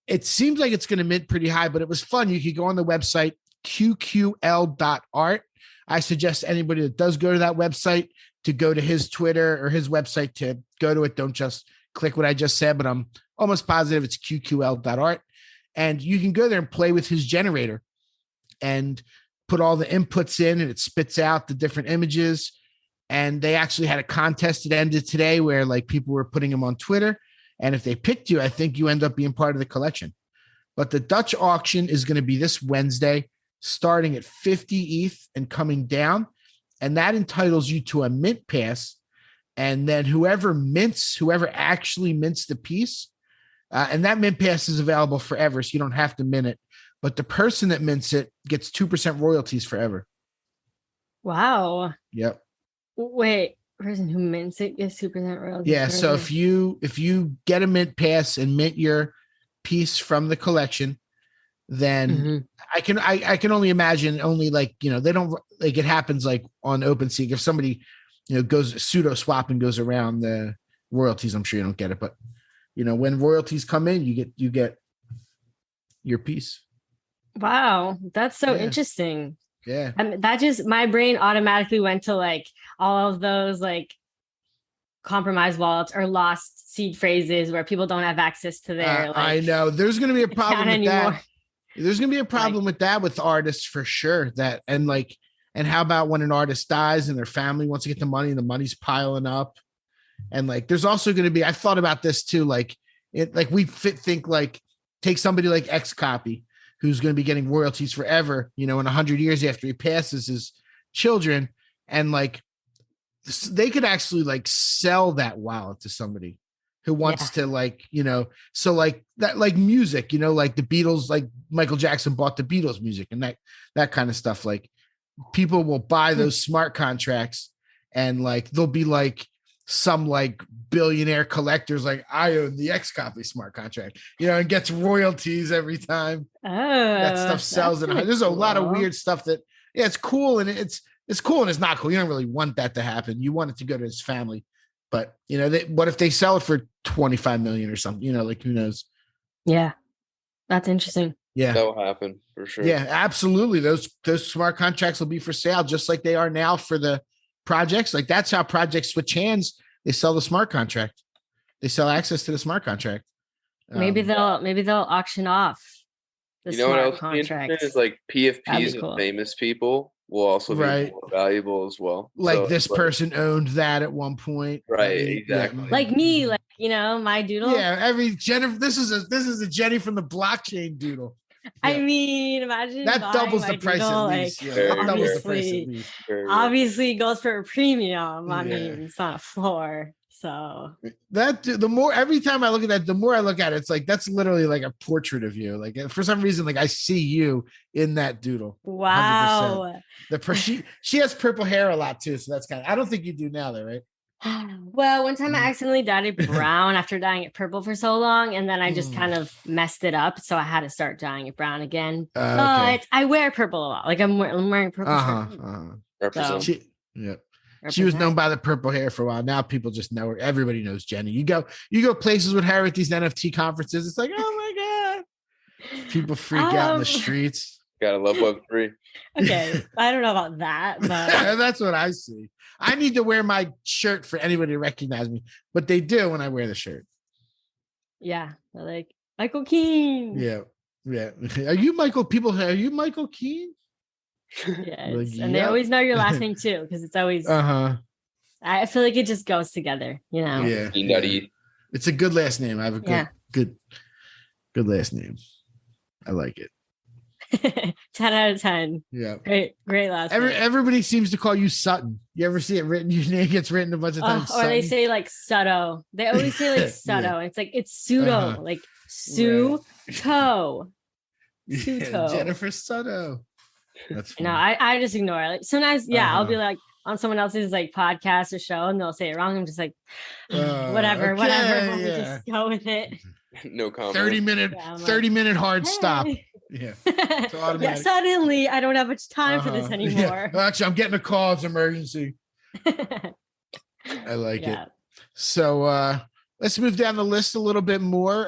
it seems like it's going to mint pretty high, but it was fun. You could go on the website qql.art. I suggest anybody that does go to that website to go to his Twitter or his website to go to it. Don't just click what I just said, but I'm almost positive it's qql.art. And you can go there and play with his generator and put all the inputs in, and it spits out the different images. And they actually had a contest that ended today where like people were putting them on Twitter, And if they picked you, I think you end up being part of the collection. But the Dutch auction is going to be this Wednesday, starting at 50 ETH and coming down. And that entitles you to a mint pass. And then whoever actually mints the piece, and that mint pass is available forever, so you don't have to mint it. But the person that mints it gets 2% royalties forever. Wow. Yep. Wait, person who mints it gets 2% royalties. Yeah. So if you get a mint pass and mint your piece from the collection, then I can only imagine they don't like it happens like on OpenSea. If somebody goes pseudo swap and goes around the royalties, I'm sure you don't get it. But when royalties come in, you get your piece. Wow, that's so interesting. Yeah. That just, my brain automatically went to like all of those like compromised wallets or lost seed phrases where people don't have access to their I know there's going to be a problem with anymore. that. There's going to be a problem with that with artists for sure. And how about when an artist dies and their family wants to get the money and the money's piling up? And like, there's also going to be, I've thought about this too. Like take somebody like X Copy, who's going to be getting royalties forever, in 100 years after he passes his children. And like, they could actually like sell that wallet to somebody who wants to so like that, like music, like the Beatles, like Michael Jackson bought the Beatles music and that kind of stuff. Like people will buy those smart contracts and like, they'll be like some like billionaire collectors, like I own the X Copy smart contract, and gets royalties every time that stuff sells. And there's a lot of weird stuff that, it's cool. And it's cool and it's not cool. You don't really want that to happen. You want it to go to his family. But what if they sell it for 25 million or something? Like who knows? Yeah, that's interesting. Yeah, that will happen for sure. Yeah, absolutely. Those smart contracts will be for sale, just like they are now for the projects. Like that's how projects switch hands. They sell the smart contract. They sell access to the smart contract. Maybe they'll auction off the what else contract. is like PFPs with famous people will also be more valuable as well. Like this person owned that at one point. Right, exactly. Like me, like my doodle. Yeah, this is a Jenny from the blockchain doodle. Yeah. I mean, imagine that doubles the price doodle, at least. Obviously it goes for a premium. I mean, it's not a floor. So that every time I look at that, the more I look at it, it's like that's literally like a portrait of you. Like for some reason, like I see you in that doodle. Wow. 100%. She has purple hair a lot too, so that's I don't think you do now, though, right? Well, one time I accidentally dyed it brown after dyeing it purple for so long, and then I just kind of messed it up, so I had to start dyeing it brown again. But I wear purple a lot. Like I'm wearing purple. Represent. She was known by the purple hair for a while. Now people just know her. Everybody knows Jenny. You go places with her at these NFT conferences. It's like, oh my God. People freak out in the streets. Gotta love Web3. Okay. I don't know about that, but that's what I see. I need to wear my shirt for anybody to recognize me, but they do when I wear the shirt. Yeah. They're like, Michael Keane. Yeah. Yeah. Are you Michael Keane? Yes. Like, and they always know your last name too, because it's always I feel like it just goes together, Yeah. It's a good last name. I have a good last name. I like it. 10 out of 10. Yeah. Great last name. Everybody seems to call you Sutton. You ever see it written? Your name gets written a bunch of times. Or they say like Sutto. They always say like Sutto. It's like it's pseudo, like Sue Toe. Jennifer Sutto. That's funny. No, I just ignore it. Like sometimes, I'll be like on someone else's like podcast or show, and they'll say it wrong. I'm just like, whatever. We'll just go with it. No comment. 30 minute hard stop. Yeah. Suddenly, I don't have much time for this anymore. Yeah. Actually, I'm getting a call. It's emergency. I like it. So let's move down the list a little bit more.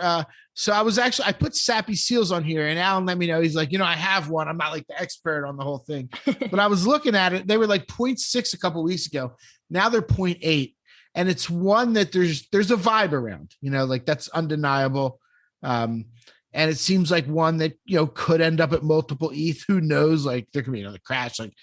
So I put Sappy seals on here, and Alan let me know. He's like, I have one. I'm not like the expert on the whole thing, but I was looking at it. They were like 0.6 a couple of weeks ago. Now they're 0.8, and it's one that there's a vibe around. Like that's undeniable. And it seems like one that could end up at multiple ETH. Who knows? Like there could be another crash. Like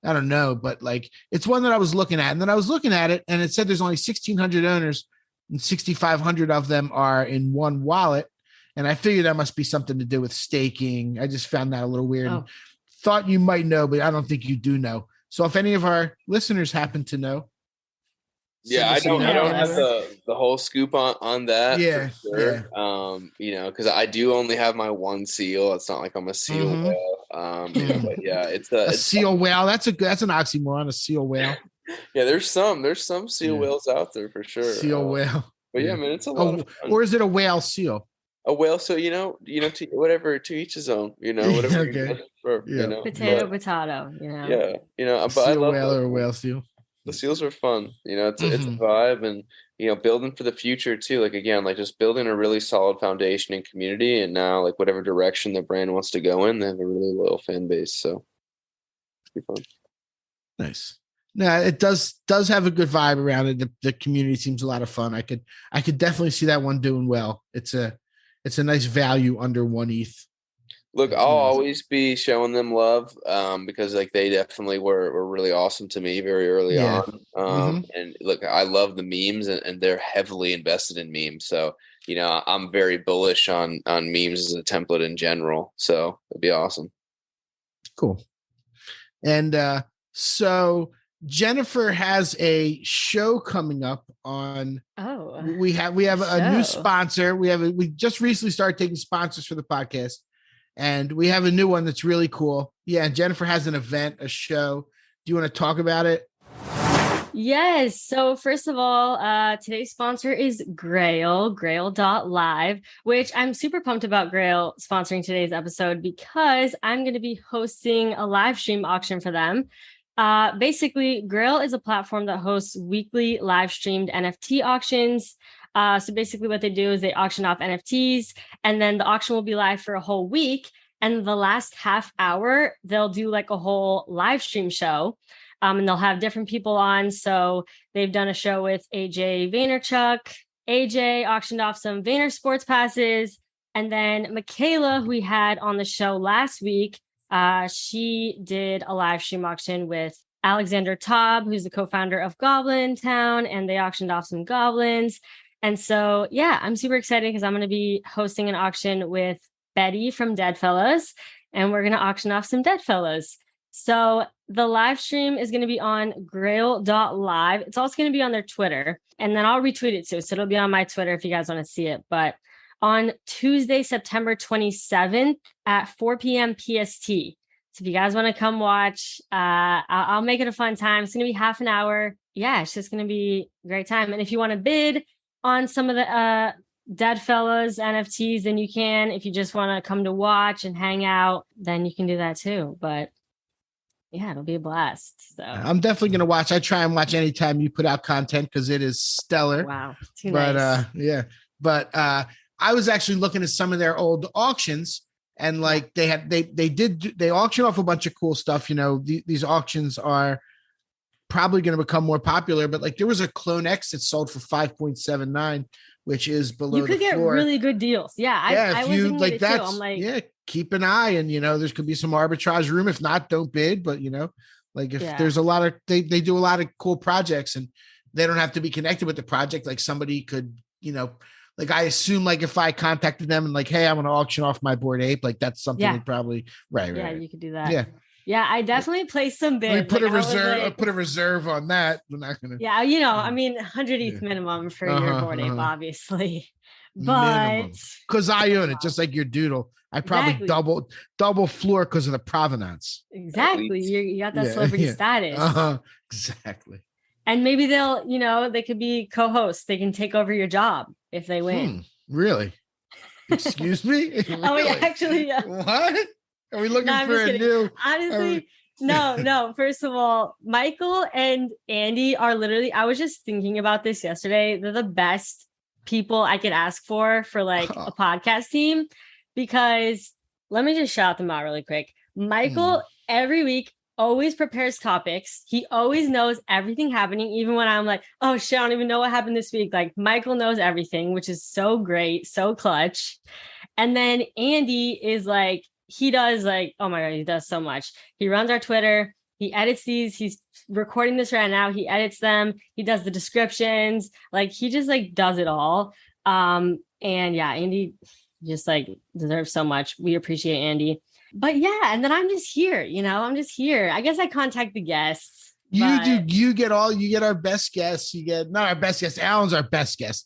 I don't know, but like it's one that I was looking at, and then I was looking at it, and it said there's only 1,600 owners. and 6,500 of them are in one wallet. And I figured that must be something to do with staking. I just found that a little weird. Oh. Thought you might know, but I don't think you do know. So if any of our listeners happen to know. Yeah, I don't have the whole scoop on that. Yeah. For sure. Yeah. Because I do only have my one seal. It's not like I'm a seal whale. But yeah, it's a seal whale. That's an oxymoron, a seal whale. Yeah, there's some seal whales out there for sure. Seal whale. But yeah, man, it's a lot of fun. Or is it a whale seal? A whale, so whatever, to each his own, whatever. Okay. Potato. Yeah, but seal I love whale or a whale seal. The seals are fun. It's a vibe, and building for the future too. Like again, like just building a really solid foundation and community, and now like whatever direction the brand wants to go in, they have a really loyal fan base. So it's be fun. Nice. No, it does have a good vibe around it. The community seems a lot of fun. I could definitely see that one doing well. It's a nice value under 1 ETH. Look, I'll always be showing them love because like they definitely were really awesome to me very early on. And look, I love the memes and they're heavily invested in memes. So, I'm very bullish on memes as a template in general. So it'd be awesome. Cool. And so Jennifer has a show coming up on. Oh, we have a new sponsor. We just recently started taking sponsors for the podcast, and we have a new one that's really cool. Yeah, and Jennifer has an event, a show. Do you want to talk about it? Yes. So first of all, today's sponsor is Grail, Grail.live, which I'm super pumped about Grail sponsoring today's episode because I'm going to be hosting a live stream auction for them. Basically, Grail is a platform that hosts weekly live streamed NFT auctions. So basically what they do is they auction off NFTs, and then the auction will be live for a whole week. And the last half hour, they'll do like a whole live stream show. And they'll have different people on. So they've done a show with AJ Vaynerchuk. AJ auctioned off some Vayner sports passes. And then Michaela, who we had on the show last week, she did a live stream auction with Alexander Taub, who's the co-founder of Goblin Town, and they auctioned off some goblins. And so, yeah, I'm super excited because I'm going to be hosting an auction with Betty from Deadfellas, and we're going to auction off some Deadfellas. So the live stream is going to be on grail.live. It's also going to be on their Twitter, and then I'll retweet it too. So it'll be on my Twitter if you guys want to see it. But on Tuesday, September 27th at 4 p.m. PST. So if you guys want to come watch, I'll make it a fun time. It's going to be half an hour. Yeah, it's just going to be a great time. And if you want to bid on some of the Deadfellas NFTs, then you can. If you just want to come to watch and hang out, then you can do that too. But yeah, it'll be a blast. So I'm definitely going to watch. I try and watch anytime you put out content because it is stellar. Wow. Nice. But I was actually looking at some of their old auctions, and like they auction off a bunch of cool stuff. These auctions are probably going to become more popular, but like there was a Clone X that sold for 5.79, which is below. You could get really good deals. Yeah. I if you like that, I'm like, yeah, keep an eye, and there's could be some arbitrage room. If not, don't bid. But like if there's a lot of they do a lot of cool projects, and they don't have to be connected with the project. Like somebody could, like I assume, like if I contacted them and like, hey, I'm going to auction off my Bored Ape, like that's something they'd probably right. Yeah, you could do that. Yeah, I definitely placed some bids. We put a reserve. Put a reserve on that. We're not going to. Yeah, I mean, 100 ETH minimum for your Bored Ape, obviously, but because I own it, just like your doodle. I probably double floor because of the provenance. Exactly, you got that celebrity status. Exactly. And maybe they'll, they could be co-hosts. They can take over your job if they win. Really? Excuse me? Really? Oh, yeah, actually, yeah. What? Are we looking for a new? Honestly, no. First of all, Michael and Andy are literally, I was just thinking about this yesterday. They're the best people I could ask for like a podcast team, because let me just shout them out really quick. Michael, every week, always prepares topics. He always knows everything happening, even when I'm like, oh shit, I don't even know what happened this week. Like Michael knows everything, which is so great, so clutch. And then Andy is like, he does like, oh my God, he does so much. He runs our Twitter. He edits these. He's recording this right now. He edits them. He does the descriptions. Like he just like does it all. And yeah, Andy just like deserves so much. We appreciate Andy. But yeah, and then I'm just here, I'm just here. I guess I contact the guests. You get our best guests. You get not our best guest. Alan's our best guest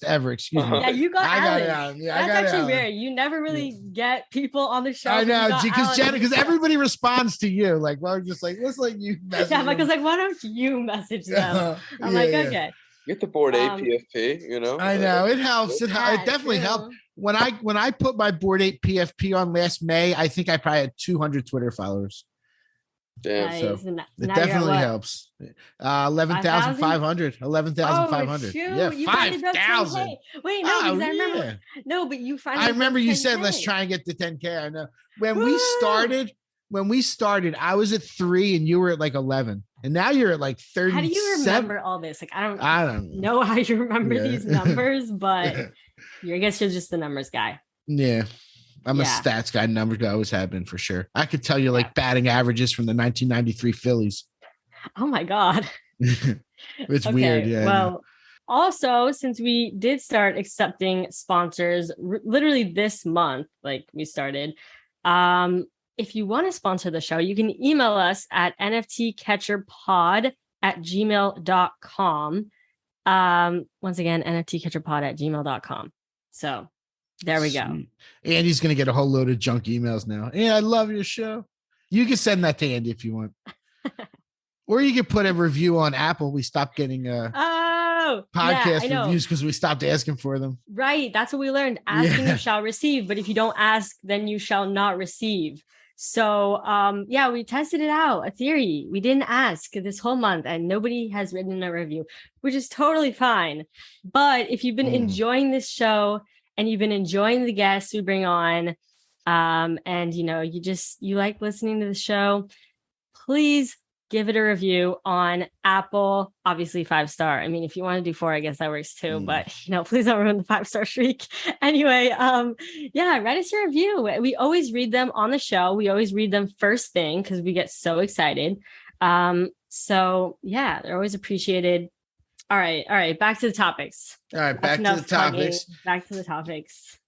ever. Excuse me. Yeah, you got Alan. Yeah, that's actually rare. You never really get people on the show. I know, because everybody responds to you. Like, well, just like let's let you. Yeah, Michael's like, why don't you message them? I'm like, okay. Get the board PFP. I know it helps. It definitely helped. When I put my board 8 PFP on last May, I think I probably had 200 Twitter followers. Damn. Nice. So it definitely helps. 11,500. 11,500. Yeah, 5,000. Wait, no, I remember. No, but you finally. I remember you said let's try and get to 10K. I know when we started, I was at 3 and you were at like 11, and now you're at like 30. How do you remember all this? Like I don't know how you remember these numbers, but I guess you're just the numbers guy. Yeah. I'm a stats guy, numbers guy, always have been for sure. I could tell you like batting averages from the 1993 Phillies. Oh my God. It's weird. Yeah. Well, also, since we did start accepting sponsors literally this month, like we started, if you want to sponsor the show, you can email us at nftcatcherpod@gmail.com. Once again, nftcatcherpod@gmail.com. So there we go. Andy's going to get a whole load of junk emails now. Yeah, I love your show. You can send that to Andy if you want. Or you can put a review on Apple. We stopped getting podcast reviews because we stopped asking for them. Right. That's what we learned. Asking you shall receive. But if you don't ask, then you shall not receive. So, we tested it out, a theory. We didn't ask this whole month and nobody has written a review, which is totally fine. But if you've been enjoying this show, and you've been enjoying the guests we bring on, and you like listening to the show, please give it a review on Apple. Obviously 5-star. I mean, if you want to do 4, I guess that works too. But please don't ruin the 5-star streak. Anyway, write us a review. We always read them on the show. We always read them first thing because we get so excited. They're always appreciated. All right. Back to the topics. All right, back to the topics.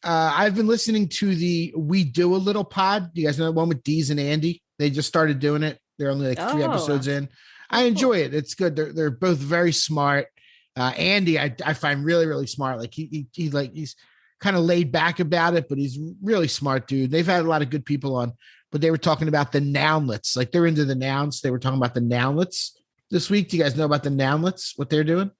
I've been listening to the We Do a Little pod. Do you guys know the one with Deez and Andy? They just started doing it. They're only like 3 episodes in. I enjoy it. It's good. They're both very smart. Andy, I find really, really smart. Like he's kind of laid back about it, but he's really smart dude. They've had a lot of good people on, but they were talking about the Nounlets. Like they're into the nouns. They were talking about the Nounlets this week. Do you guys know about the Nounlets, what they're doing?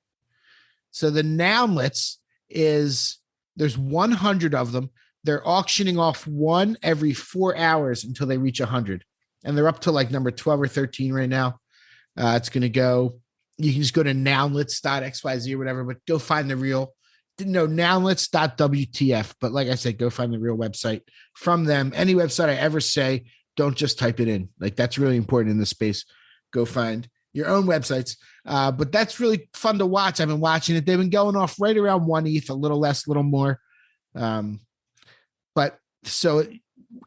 So the Nounlets there's 100 of them. They're auctioning off one every 4 hours until they reach 100. And they're up to like number 12 or 13 right now. It's going to go, you can just go to nounlets.xyz or whatever, but go find the real, nounlets.wtf. But like I said, go find the real website from them. Any website I ever say, don't just type it in. Like that's really important in this space. Go find your own websites. But that's really fun to watch. I've been watching it. They've been going off right around 1 ETH, a little less, a little more. But so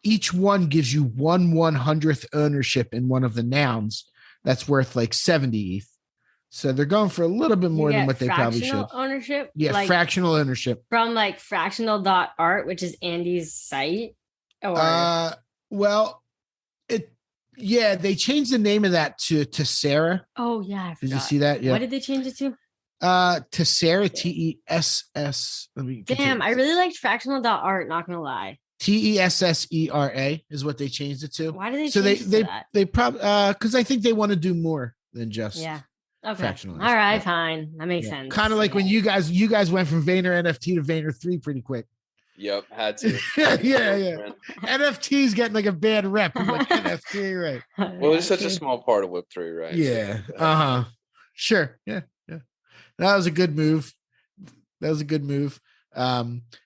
each one gives you 1/100th ownership in one of the nouns. That's worth like 70 ETH. So they're going for a little bit more than what they probably should. Ownership? Yeah, like fractional ownership. From like fractional.art, which is Andy's site? Or they changed the name of that to Sarah. Oh yeah, I forgot. Did you see that? Yeah. What did they change it to? To Sarah, TESS. Damn, I really liked fractional.art, not gonna lie. TESSERA is what they changed it to. Why did they change that? They probably because I think they want to do more than just fractional. All right, fine. That makes sense. Kind of like when you guys went from Vayner NFT to Vayner3 pretty quick. Yep, had to. yeah. NFT's getting like a bad rep. I'm like NFT, right? Well, it's such a small part of Web3, right? Yeah. Sure. Yeah. That was a good move.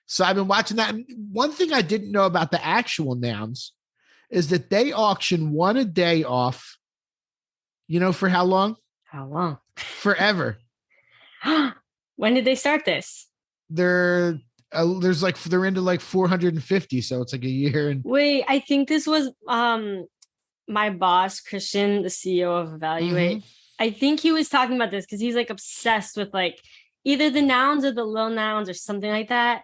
So I've been watching that. And one thing I didn't know about the actual nouns is that they auction one a day off. You know, for how long? How long? Forever. When did they start this? They're into like 450. So it's like a year. And wait, I think this was my boss, Christian, the CEO of Evaluate, I think he was talking about this because he's like obsessed with like either the nouns or the little nouns or something like that.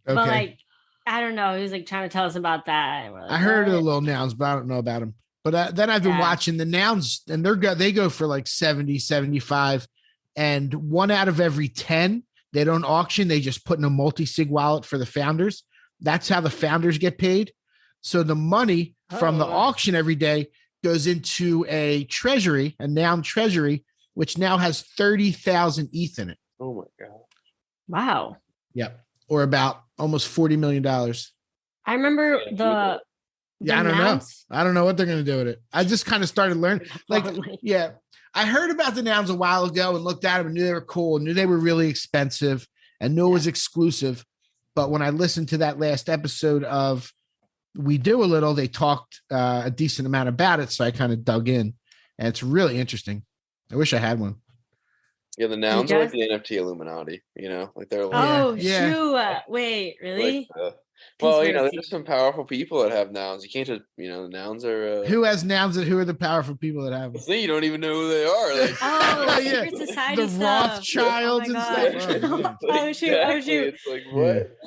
Okay. But like, I don't know. He was like trying to tell us about that. Like, I heard of the little nouns, but I don't know about them. But then I've been watching the nouns, and they go for like 70, 75, and 1 out of every 10 they don't auction. They just put in a multi-sig wallet for the founders. That's how the founders get paid. So the money from the auction every day goes into a treasury, a noun treasury, which now has 30,000 ETH in it. Oh my God. Wow. Yep. Or about almost $40 million. I remember the I don't nouns. know. I don't know what they're going to do with it. I just kind of started learning. Like, yeah, I heard about the nouns a while ago and looked at them and knew they were cool and knew they were really expensive and knew it was exclusive. But when I listened to that last episode of We Do a Little, they talked a decent amount about it. So I kind of dug in, and it's really interesting. I wish I had one. Yeah, the nouns are like the NFT Illuminati, like they're like, true. Wait, really? Like, well, there's some powerful people that have nouns. You can't just, the nouns are. Who has nouns and who are the powerful people that have them? You don't even know who they are. Like, secret society the stuff. Rothschilds and stuff. Oh, shoot. It's like, what?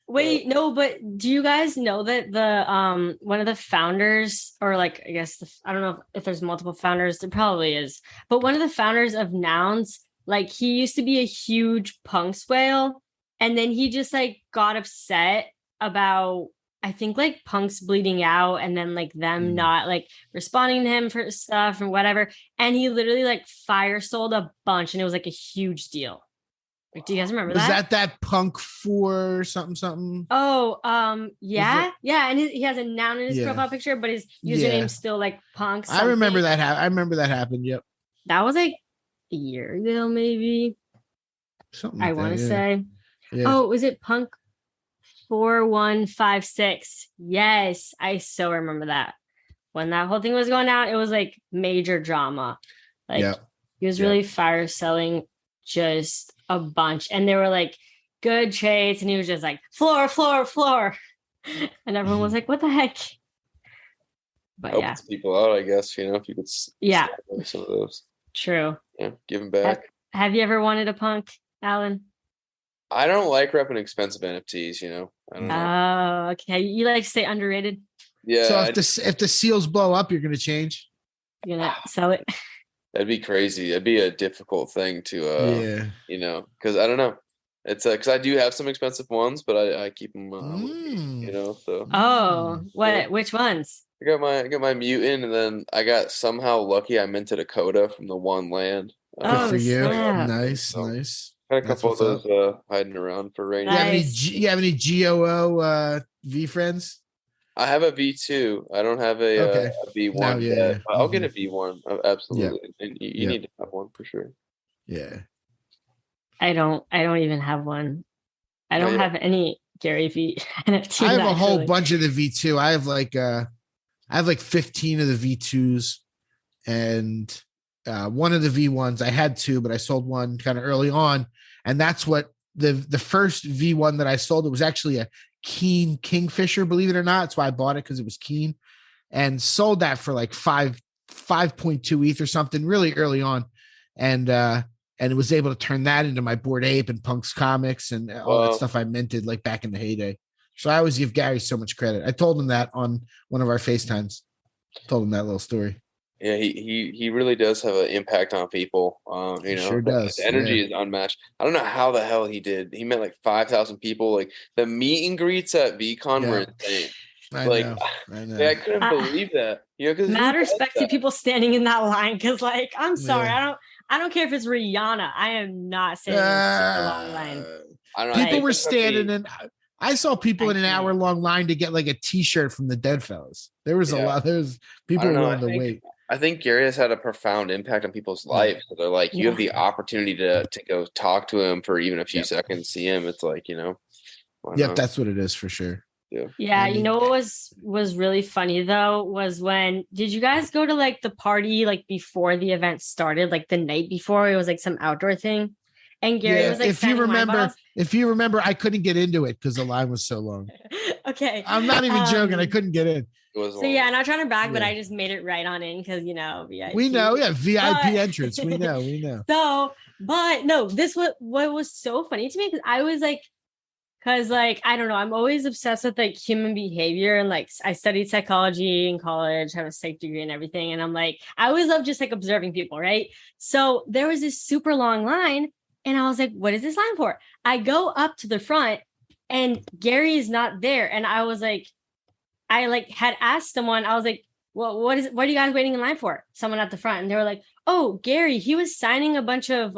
Wait, no, but do you guys know that the one of the founders, or like I guess I don't know if there's multiple founders, there probably is, but one of the founders of Nouns, like he used to be a huge punks whale, and then he just like got upset about I think like punks bleeding out and then like them not like responding to him for stuff and whatever, and he literally like fire sold a bunch and it was like a huge deal. Do you guys remember that? Was that Punk 4 something? Oh, yeah. And he has a noun in his profile picture, but his username's still like Punk something. I remember that. I remember that happened. Yep. That was like a year ago, maybe. Something like I want to that, say. Yeah. Oh, was it Punk 4156? Yes, I so remember that. When that whole thing was going out, it was like major drama. Like he was really fire selling just a bunch, and they were like good trades, and he was just like floor, and everyone was like, what the heck? But helps people out, I guess, if you could some of those. True. Give them back. Have you ever wanted a punk, Alan? I don't like repping expensive NFTs, I don't know. Oh, okay. You like to stay underrated? Yeah. So if the seals blow up, you're gonna change? You're gonna sell it? That'd be crazy. That'd be a difficult thing to, because I don't know. It's because I do have some expensive ones, but I keep them, so. Oh, what? Which ones? I got my mutant, and then I got somehow lucky. I minted a coda from the one land. Good for you. Snap. Nice. Got a couple of those hiding around for right now. You have any GOO V friends? I have a V2. I don't have a V1 yet. I'll get a V1. Absolutely. Yeah. And you need to have one for sure. Yeah. I don't even have one. I don't have any Gary V NFTs. I have a whole bunch of the V2. I have like 15 of the V2s, and one of the V1s. I had two, but I sold one kind of early on, and that's what the first V1 that I sold. It was actually a Keen Kingfisher, believe it or not. That's why I bought it, because it was Keen, and sold that for like 5.2 ETH or something really early on, and it was able to turn that into my Bored Ape and Punk's Comics and all that stuff I minted like back in the heyday. So I always give Gary so much credit. I told him that on one of our FaceTimes. Told him that little story. Yeah, he really does have an impact on people. He sure does. The energy is unmatched. I don't know how the hell he did. He met like 5,000 people. Like the meet and greets at VCon were insane. I know. Yeah, I couldn't believe that. Because mad respect to people standing in that line. Because like, I'm sorry, I don't care if it's Rihanna. I am not standing in a long line. I don't know. People were standing in. I saw people in an hour-long line to get like a T-shirt from the Deadfellas. There was a lot. There's people willing to wait. I think Gary has had a profound impact on people's life. So they're like, you have the opportunity to go talk to him for even a few seconds, see him. It's like, that's what it is for sure. Yeah, you know what was really funny though was when did you guys go to like the party like before the event started, like the night before? It was like some outdoor thing. and Gary was like, if you remember, I couldn't get into it because the line was so long. Okay. I'm not even joking. I couldn't get in. So yeah, not trying to brag, but I just made it right on in because VIP. We know, VIP entrance. We know. So, but no, what was so funny to me because I was like, I don't know, I'm always obsessed with like human behavior and like I studied psychology in college, have a psych degree and everything, and I'm like, I always love just like observing people, right? So there was this super long line, and I was like, what is this line for? I go up to the front, and Gary is not there, and I was like. I like had asked someone, I was like, well, what are you guys waiting in line for? Someone at the front. And they were like, oh, Gary, he was signing a bunch of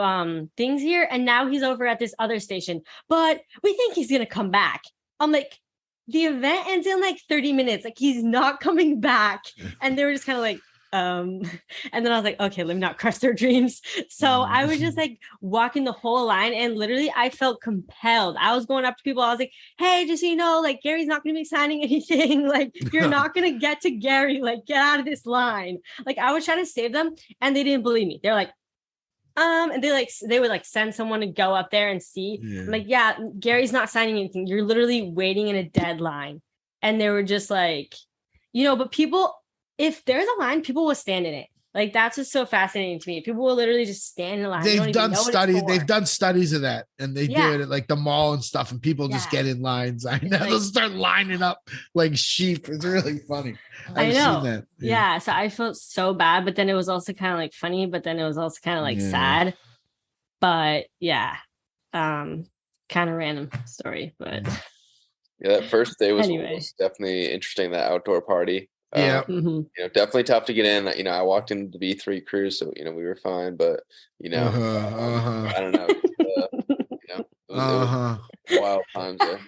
things here. And now he's over at this other station, but we think he's going to come back. I'm like, the event ends in like 30 minutes. Like he's not coming back. And they were just kind of like, and then I was like, okay, let me not crush their dreams. So I was just like walking the whole line and literally I felt compelled. I was going up to people. I was like, hey, just so you know, like Gary's not going to be signing anything. Like you're not going to get to Gary. Like get out of this line. Like I was trying to save them and they didn't believe me. They're like, and they would like send someone to go up there and see. Yeah. I'm like, yeah, Gary's not signing anything. You're literally waiting in a deadline. And they were just like, but people, if there's a line, people will stand in it. Like that's just so fascinating to me. People will literally just stand in line. They've done studies. They've done studies of that, and they do it at like the mall and stuff. And people just get in lines. I know they'll start lining up like sheep. It's really funny. I've seen that. Yeah. So I felt so bad, but then it was also kind of like funny. But then it was also kind of like sad. But kind of random story. But that first day was definitely interesting. That outdoor party. Definitely tough to get in. I walked into the V3 crew, so we were fine, but I don't know. It was wild times there.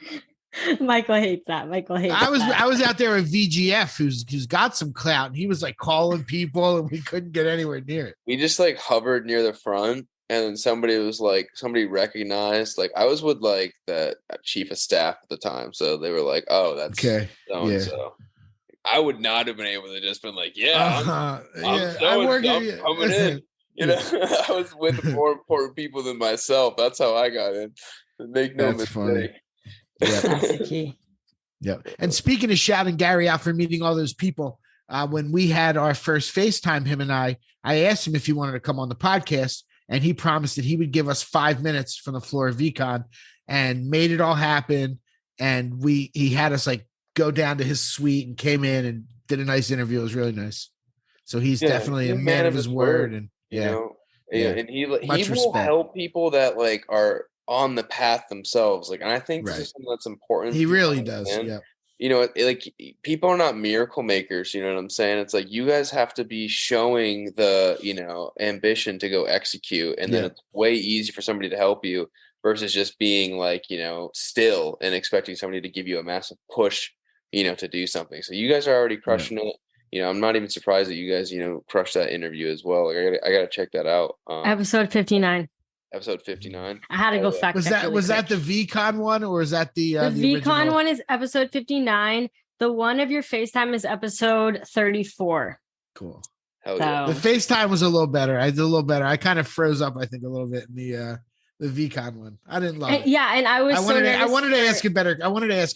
Michael hates that. I was out there with VGF, who's got some clout, and he was like calling people, and we couldn't get anywhere near it. We just like hovered near the front, and then somebody recognized. Like I was with like the chief of staff at the time, so they were like, "Oh, that's okay." So. I would not have been able to just been like, I'm coming in. I was with more important people than myself. That's how I got in. Make no mistake. Funny. Yeah. That's the key. Yeah. And speaking of shouting Gary out for meeting all those people, when we had our first FaceTime, him and I asked him if he wanted to come on the podcast, and he promised that he would give us 5 minutes from the floor of VCon, and made it all happen. And he had us like go down to his suite and came in and did a nice interview. It was really nice. So he's definitely a man of his word. And and he will help people that like are on the path themselves. Like, and I think this is something that's important. He really does. Yeah. Like people are not miracle makers. You know what I'm saying? It's like you guys have to be showing the ambition to go execute, and then it's way easier for somebody to help you versus just being like still and expecting somebody to give you a massive push. To do something. So you guys are already crushing it. I'm not even surprised that you guys, crushed that interview as well. Like I gotta check that out. Episode 59. Episode 59. I had to go fact check. Was that the VCon one, or is that the VCon one is episode 59. The one of your FaceTime is episode 34. Cool. Hell yeah. The FaceTime was a little better. I did a little better. I kind of froze up, I think, a little bit in the VCon one. I didn't love it. Yeah, and I wanted to ask a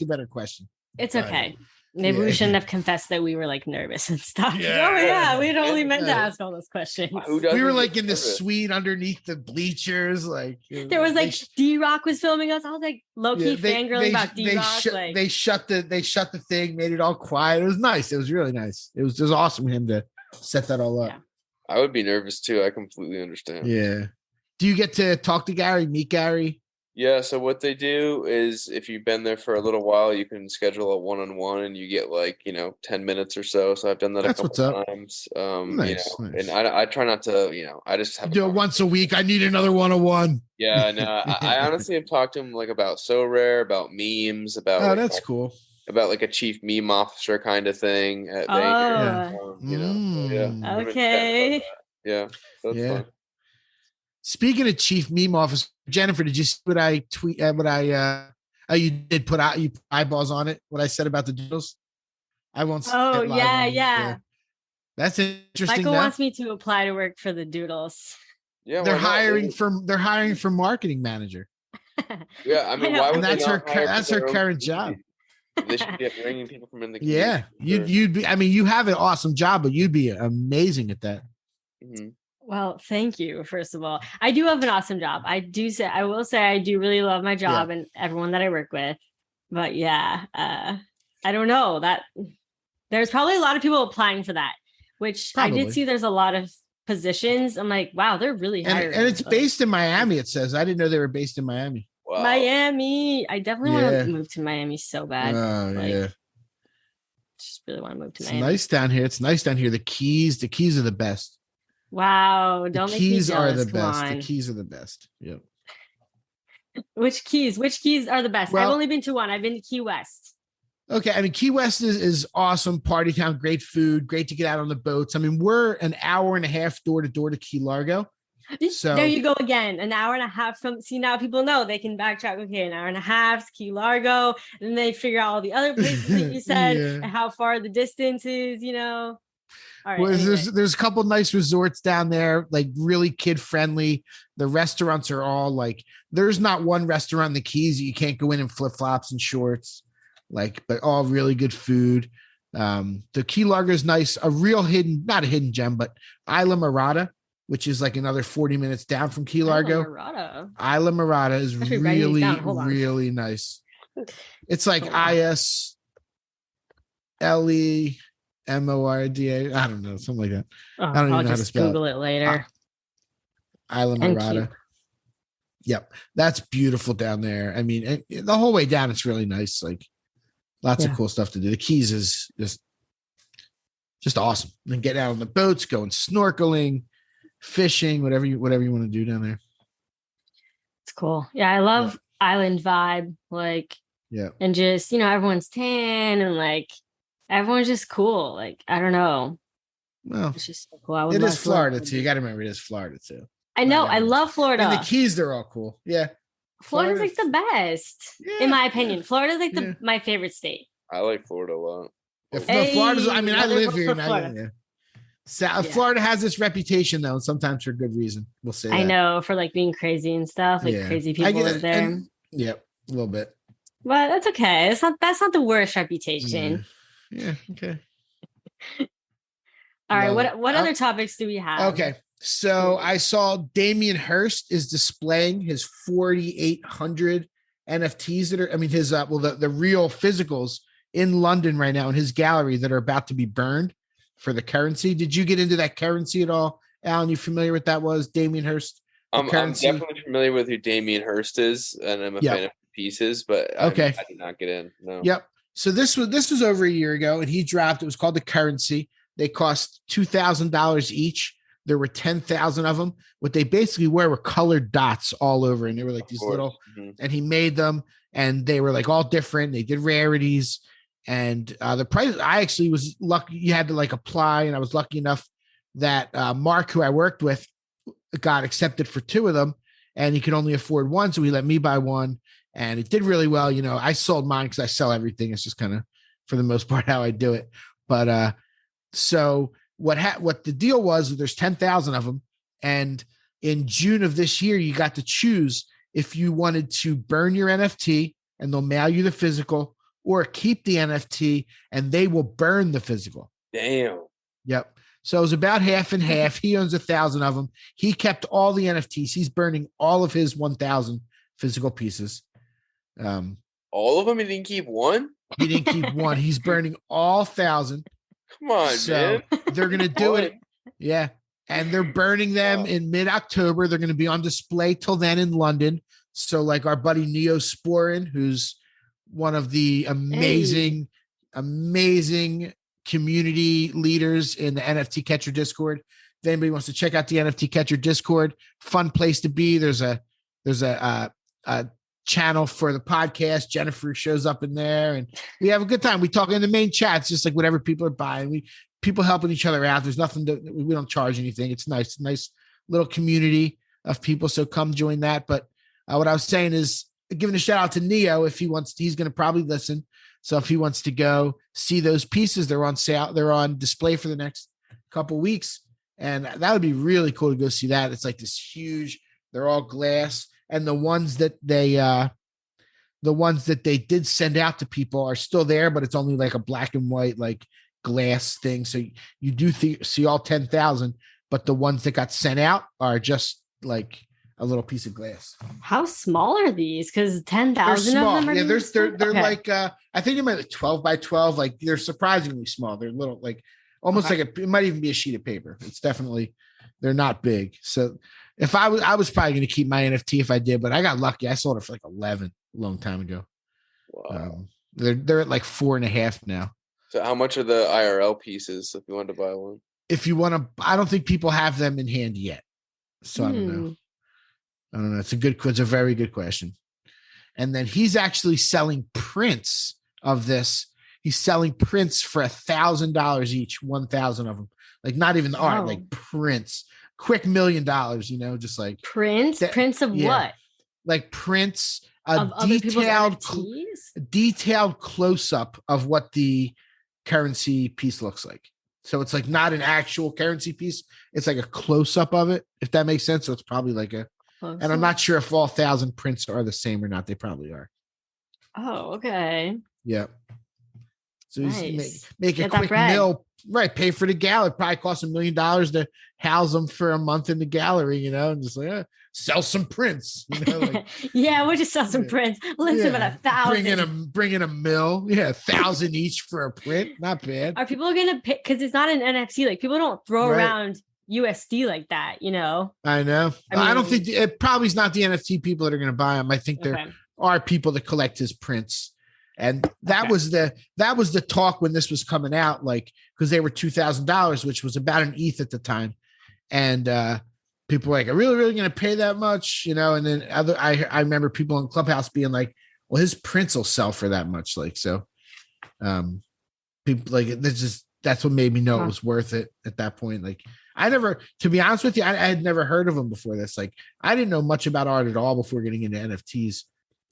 better question. It's okay. Maybe we shouldn't have confessed that we were like nervous and stuff. We'd only meant to ask all those questions. We were like in the suite underneath the bleachers. Like there was like D-Rock was filming us. I was like low-key fangirling about D-Rock. They shut the thing, made it all quiet. It was nice. It was really nice. It was just awesome of him to set that all up. Yeah. I would be nervous too. I completely understand. Yeah. Do you get to talk to Gary, meet Gary? Yeah, so what they do is if you've been there for a little while, you can schedule a one-on-one and you get like, 10 minutes or so. So I've done that a couple times. Nice. And I try not to, I just have do it once a week. I need another one-on-one. Yeah, no, I honestly have talked to him like about Sorare, about memes, about that's cool. About like a chief meme officer kind of thing at Vayner. Okay. Yeah. That's fun. Speaking of chief meme officer, Jennifer, did you see what I tweet? You did put eyeballs on it. What I said about the doodles. I won't. Oh yeah. That's interesting. Michael wants me to apply to work for the doodles. Yeah, they're hiring for marketing manager. Yeah, I mean, why would that's her current job. They should be bringing people from in the community. Yeah, you'd be. I mean, you have an awesome job, but you'd be amazing at that. Mm-hmm. Well, thank you. First of all, I do have an awesome job. I will say I do really love my job and everyone that I work with. But yeah, I don't know that there's probably a lot of people applying for that, which I did see. There's a lot of positions. I'm like, wow, they're really hiring. And it's based in Miami. It says. I didn't know they were based in Miami. Wow. Miami. I definitely want to move to Miami so bad. Oh yeah. Just really want to move to It's Miami. nice down here. It's nice down here. The Keys are the best. Wow! Don't make me jealous. The Keys are the best. On. The Keys are the best. Yep. Which keys? Which keys are the best? Well, I've only been to one. I've been to Key West. Okay, I mean Key West is awesome. Party town, great food, great to get out on the boats. I mean, we're an hour and a half door to door to Key Largo. So there you go again. An hour and a half from. See, now people know they can backtrack. Okay, an hour and a half to Key Largo, and then they figure out all the other places that you said and how far the distance is. You know. All right, well, there's a couple nice resorts down there, like really kid friendly. The restaurants are all like, there's not one restaurant in the Keys that you can't go in flip flops and shorts, like, but all really good food. The Key Largo is nice, a real not a hidden gem, but Isla Mirada, which is like another 40 minutes down from Key Largo. Isla Mirada is really nice. It's like ISLE. MORDA. I don't know, something like that. I don't even know how to spell Google it later. Isla Mirada. Yep, that's beautiful down there. I mean, the whole way down, it's really nice. Like, lots of cool stuff to do. The Keys is just awesome. And getting out on the boats, going snorkeling, fishing, whatever you want to do down there. It's cool. Yeah, I love island vibe. Like, and just everyone's tan and like. Everyone's just cool. Like, I don't know. Well, it's just so cool. It is Florida too. You got to remember it is Florida too. I know. I love Florida. And the Keys, they're all cool. Yeah. Florida's like the best, in my opinion. Florida's like my favorite state. I like Florida a lot. Florida's, I mean, I live here. Florida has this reputation though, and sometimes for good reason. We'll say that. I know, for like being crazy and stuff. Like crazy people live there. A little bit. But that's okay. That's not the worst reputation. Yeah. Okay. All right. What other topics do we have? Okay. So I saw Damien Hirst is displaying his 4,800 NFTs that are, I mean, his, the real physicals in London right now in his gallery that are about to be burned for the currency. Did you get into that currency at all? Alan, you familiar with that was Damien Hirst? I'm definitely familiar with who Damien Hirst is, and I'm a fan of pieces, but I did not get in. No. Yep. So this was over a year ago, and he dropped. It was called the Currency. They cost $2,000 each. There were 10,000 of them. What they basically were colored dots all over, and they were like these little. And he made them, and they were like all different. They did rarities, and the price. I actually was lucky. You had to like apply, and I was lucky enough that Mark, who I worked with, got accepted for 2 of them, and he could only afford one, so he let me buy one. And it did really well. I sold mine because I sell everything. It's just kind of, for the most part, how I do it. But so what the deal was, there's 10,000 of them. And in June of this year, you got to choose if you wanted to burn your NFT and they'll mail you the physical, or keep the NFT and they will burn the physical. Damn. Yep. So it was about half and half. He owns 1,000 of them. He kept all the NFTs. He's burning all of his 1,000 physical pieces. All of them? He didn't keep one? He didn't keep one. He's burning all 1,000. Come on, man. They're going to do it. Yeah. And they're burning them in mid-October. They're going to be on display till then in London. So like our buddy Neosporin, who's one of the amazing community leaders in the NFT Catcher Discord. If anybody wants to check out the NFT Catcher Discord, fun place to be. There's a channel for the podcast. Jennifer shows up in there, and we have a good time. We talk in the main chats, just like whatever people are buying. People helping each other out. There's nothing we don't charge anything. It's nice little community of people. So come join that. But what I was saying is giving a shout out to Neo. If he wants, he's going to probably listen. So if he wants to go see those pieces, they're on sale. They're on display for the next couple weeks. And that would be really cool to go see that. It's like this huge, they're all glass. And the ones that they did send out to people are still there, but it's only like a black and white, like glass thing. So you do see all 10,000, but the ones that got sent out are just like a little piece of glass. How small are these? Because 10,000 of them are they're like I think they might be 12 by 12. Like they're surprisingly small. They're little, like almost like it might even be a sheet of paper. It's definitely, they're not big. So if I was probably going to keep my NFT if I did, but I got lucky. I sold it for like 11 a long time ago. Wow. They're at like 4.5 now. So how much are the IRL pieces if you wanted to buy one? If you want to, I don't think people have them in hand yet. So I don't know. It's a very good question. And then he's actually selling prints of this. He's selling prints for $1,000 each, 1,000 of them. Like not even the art, like prints. Quick $1 million, just like prints. Prints of what? Like prints, of detailed close-up of what the currency piece looks like. So it's like not an actual currency piece. It's like a close-up of it, if that makes sense. So it's probably like and I'm not sure if all 1,000 prints are the same or not. They probably are. Oh, okay. Yeah. So he's make a quick mill, right? Pay for the gallery. Probably cost $1 million to house them for a month in the gallery, and just like sell some prints. Yeah, we'll just sell some prints. Let's live at 1,000. Bring in a mill. Yeah, 1,000 each for a print. Not bad. Are people gonna pay? Because it's not an NFT. Like people don't throw around USD like that. I know. I don't think it probably is not the NFT people that are going to buy them. I think there are people that collect his prints. And that was the talk when this was coming out, like, because they were $2,000, which was about an ETH at the time. And people were like, are really going to pay that much? And then I remember people in Clubhouse being like, well, his prints will sell for that much. Like, so people like, that's what made me know it was worth it at that point. Like to be honest with you, I had never heard of him before this. Like, I didn't know much about art at all before getting into NFTs.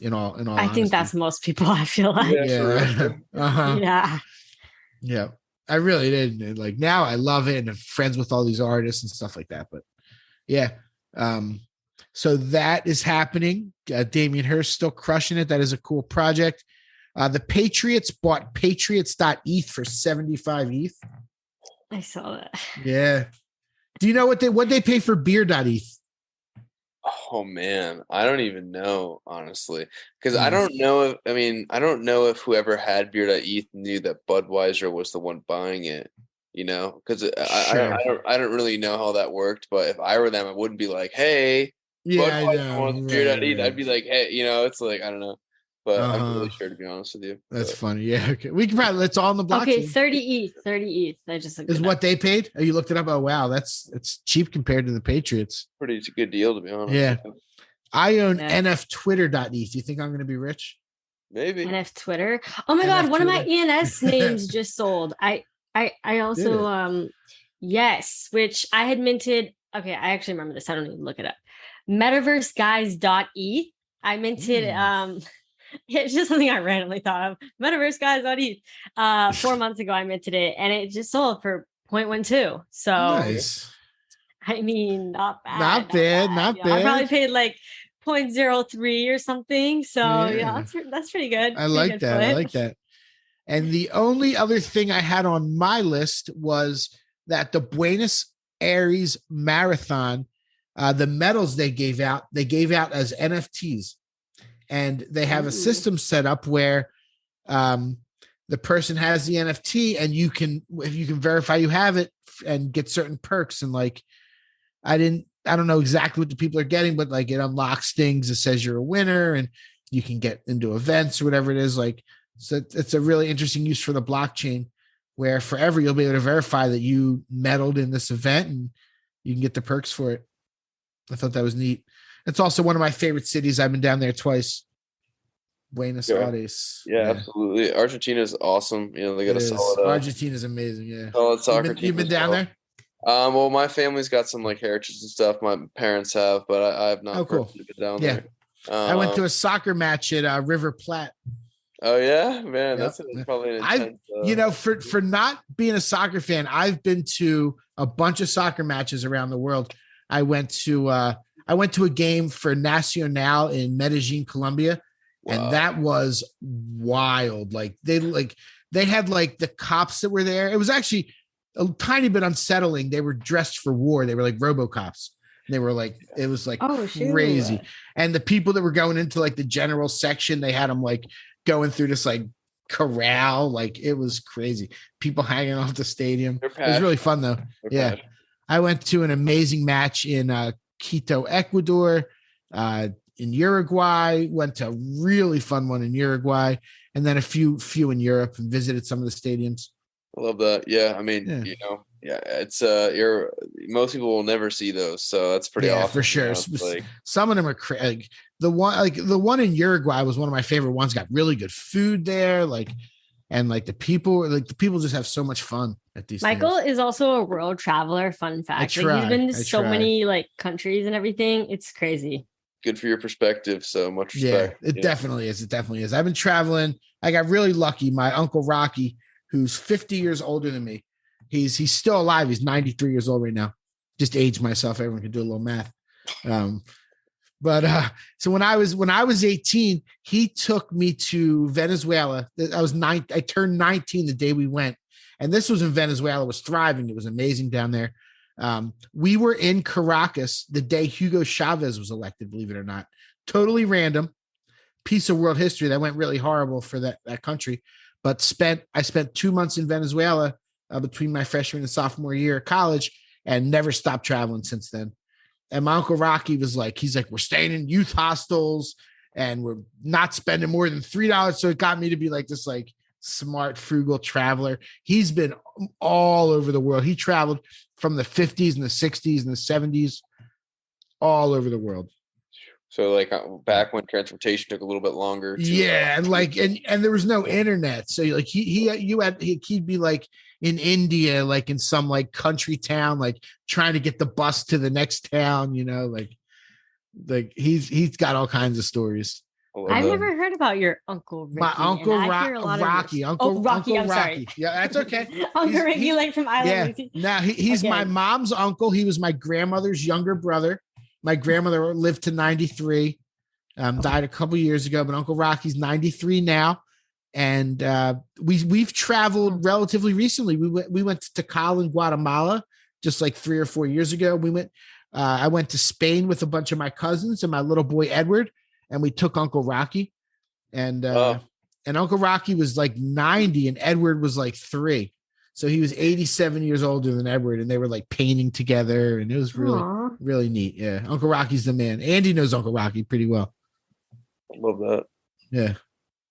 In all I think that's most people. I feel like, yeah, I really did. And like now, I love it, and I'm friends with all these artists and stuff like that. But yeah, so that is happening. Damien Hirst still crushing it. That is a cool project. The Patriots bought Patriots.eth for 75 ETH. I saw that. Yeah. Do you know what they pay for beer.eth? Oh man, I don't even know, honestly, because I don't know if whoever had beer.eth knew that Budweiser was the one buying it, because I don't really know how that worked. But if I were them, I wouldn't be like, hey, Budweiser wants beer.eth. I'd be like, hey, it's like, I don't know. But I'm really sure, to be honest with you. That's funny. Yeah. Okay. We can probably, it's all on the blockchain. Okay. 30 ETH. I just is what they paid. Oh, you looked it up. Oh, wow. It's cheap compared to the Patriots. Pretty good deal, to be honest. Yeah. I own NFTwitter.eth. Do you think I'm going to be rich? Maybe. NF Twitter. Oh my God. One of my ENS names just sold. I also, yes, which I had minted. Okay. I actually remember this. I don't even look it up. MetaverseGuys.eth. I minted, it's just something I randomly thought of. MetaverseGuys.eth. 4 months ago, I minted it, and it just sold for 0.12. So, nice. I mean, not bad. Not bad. I probably paid like 0.03 or something. So, that's pretty good. I like that. And the only other thing I had on my list was that the Buenos Aires Marathon, the medals they gave out as NFTs. And they have a system set up where the person has the NFT, and if you can verify you have it and get certain perks. And like, I don't know exactly what the people are getting, but like it unlocks things that says you're a winner, and you can get into events or whatever it is. Like, so it's a really interesting use for the blockchain, where forever you'll be able to verify that you medaled in this event, and you can get the perks for it. I thought that was neat. It's also one of my favorite cities. I've been down there twice. Buenos Aires. Yeah, absolutely. Argentina is awesome. They got a solid. Argentina is amazing. Yeah. Solid soccer team. You've been down there? Well, my family's got some like heritage and stuff. My parents have, but I have not. Oh, cool. Been down there. I went to a soccer match at River Plate. Oh yeah, man, that's probably an intense. For not being a soccer fan, I've been to a bunch of soccer matches around the world. I went to a game for Nacional in Medellin, Colombia, and that was wild. Like they had like the cops that were there. It was actually a tiny bit unsettling. They were dressed for war. They were like RoboCops. They were like, it was like crazy. Shoot. And the people that were going into like the general section, they had them like going through this like corral. Like it was crazy. People hanging off the stadium. It was really fun though. Yeah. I went to an amazing match in Quito, Ecuador, in Uruguay, went to a really fun one in Uruguay, and then a few in Europe, and visited some of the stadiums. I love that. Yeah. I mean, it's most people will never see those. So that's pretty awesome. For sure. Some of them are crazy. The one in Uruguay was one of my favorite ones. Got really good food there. And the people just have so much fun at these Michael things. is also a world traveler. Fun fact. He's been to so many like countries and everything. It's crazy. Good for your perspective. So much respect. Yeah, it definitely is. It definitely is. I've been traveling. I got really lucky. My uncle Rocky, who's 50 years older than me, he's still alive. He's 93 years old right now. Just aged myself. Everyone can do a little math. So when I was 18, he took me to Venezuela. I turned 19 the day we went. And this was in Venezuela. It was thriving. It was amazing down there. We were in Caracas the day Hugo Chavez was elected, believe it or not. Totally random piece of world history that went really horrible for that country. But I spent 2 months in Venezuela between my freshman and sophomore year of college and never stopped traveling since then. And my uncle Rocky was like, we're staying in youth hostels and we're not spending more than $3. So it got me to be like this like smart, frugal traveler. He's been all over the world. He traveled from the 50s and the 60s and the 70s, all over the world. So like back when transportation took a little bit longer. And there was no internet. So like he'd be like in India, like in some like country town, like trying to get the bus to the next town, like he's got all kinds of stories. I've never heard about your uncle Ricky. My uncle Rocky. Rocky. I'm sorry. Yeah, that's okay. Uncle Ricky, like from Island. Yeah. Now he's my mom's uncle. He was my grandmother's younger brother. My grandmother lived to 93, died a couple years ago, but Uncle Rocky's 93 now. And we've traveled relatively recently. We went to Tikal in Guatemala just like 3 or 4 years ago. I went to Spain with a bunch of my cousins and my little boy Edward, and we took Uncle Rocky. And Uncle Rocky was like 90 and Edward was like 3. So he was 87 years older than Edward, and they were like painting together, and it was really, really neat. Yeah. Uncle Rocky's the man. Andy knows Uncle Rocky pretty well. I love that. Yeah.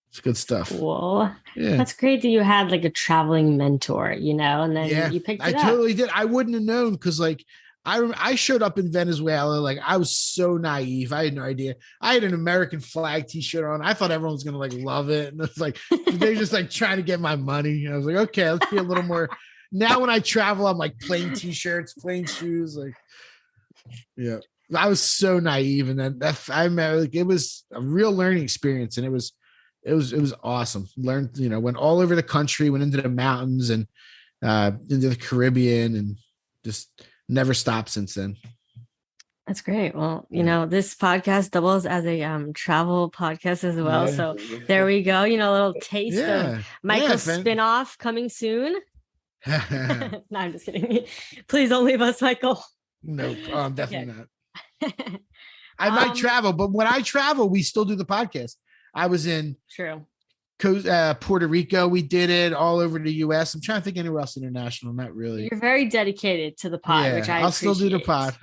It's good stuff. Cool. Yeah. That's great that you had like a traveling mentor, and then you picked it up. I totally did. I wouldn't have known because like I showed up in Venezuela. Like I was so naive. I had no idea. I had an American flag t-shirt on. I thought everyone was going to like love it. And it's like, they're just like trying to get my money. And I was like, okay, let's be a little more. Now when I travel, I'm like plain t-shirts, plain shoes. Like, yeah, I was so naive. And then it was a real learning experience. And it was awesome. Learned, went all over the country, went into the mountains and into the Caribbean and just never stopped since then. That's great. Well, this podcast doubles as a travel podcast as well. Yeah. So there we go. A little taste of Michael's spinoff coming soon. No, I'm just kidding. Please don't leave us, Michael. No, definitely not. I might travel, but when I travel, we still do the podcast. I was in Puerto Rico. We did it all over the U.S. I'm trying to think anywhere else international. Not really. You're very dedicated to the pod, which I'll still do the pod.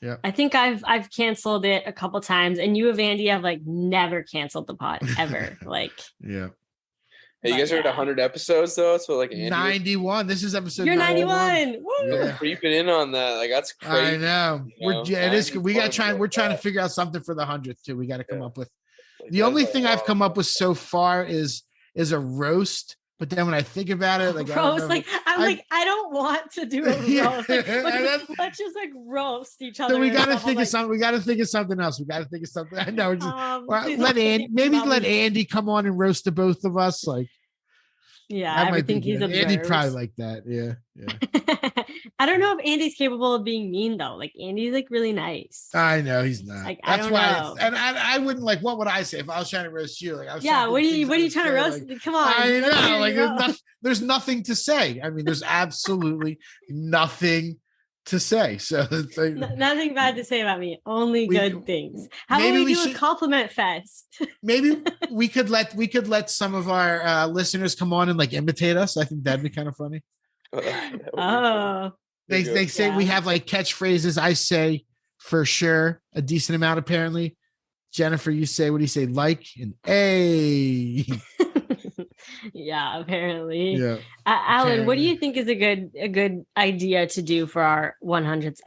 Yeah. I think I've canceled it a couple times, and you, Andy, have like never canceled the pod ever. Like, yeah. Hey, you guys are at 100 episodes though, so like Andy 91. This is episode. You're 91. Woo! Creeping in on that, like that's crazy. I know. It is. We got trying. We're trying to figure out something for the 100th too. We got to come up with. The only thing I've come up with so far is a roast. But then when I think about it, like roast, I don't want to do a roast. Let's just like roast each other. So we got to think of something. We got to think of something else. We got to think of something. I know. Let Andy come on and roast the both of us. Like, I think he's Andy probably like that. Yeah. I don't know if Andy's capable of being mean though. Like Andy's like really nice. I know he's not. Like, That's I don't why. know. And I wouldn't like. What would I say if I was trying to roast you? Like, I was Yeah. What are you trying to roast? Like, Come on. I let's know. hear Like, you go. there's nothing to say. I mean, there's absolutely nothing to say. So it's like, Nothing bad to say about me. Only good things. How about maybe we we do should- a compliment fest? maybe we could let some of our listeners come on and like imitate us. I think that'd be kind of funny. Oh. They say we have like catchphrases. I say for sure a decent amount apparently. Jennifer, you say, what do you say? Like and a. Yeah, apparently. Yeah. Alan, what do you think is a good idea to do for our 100th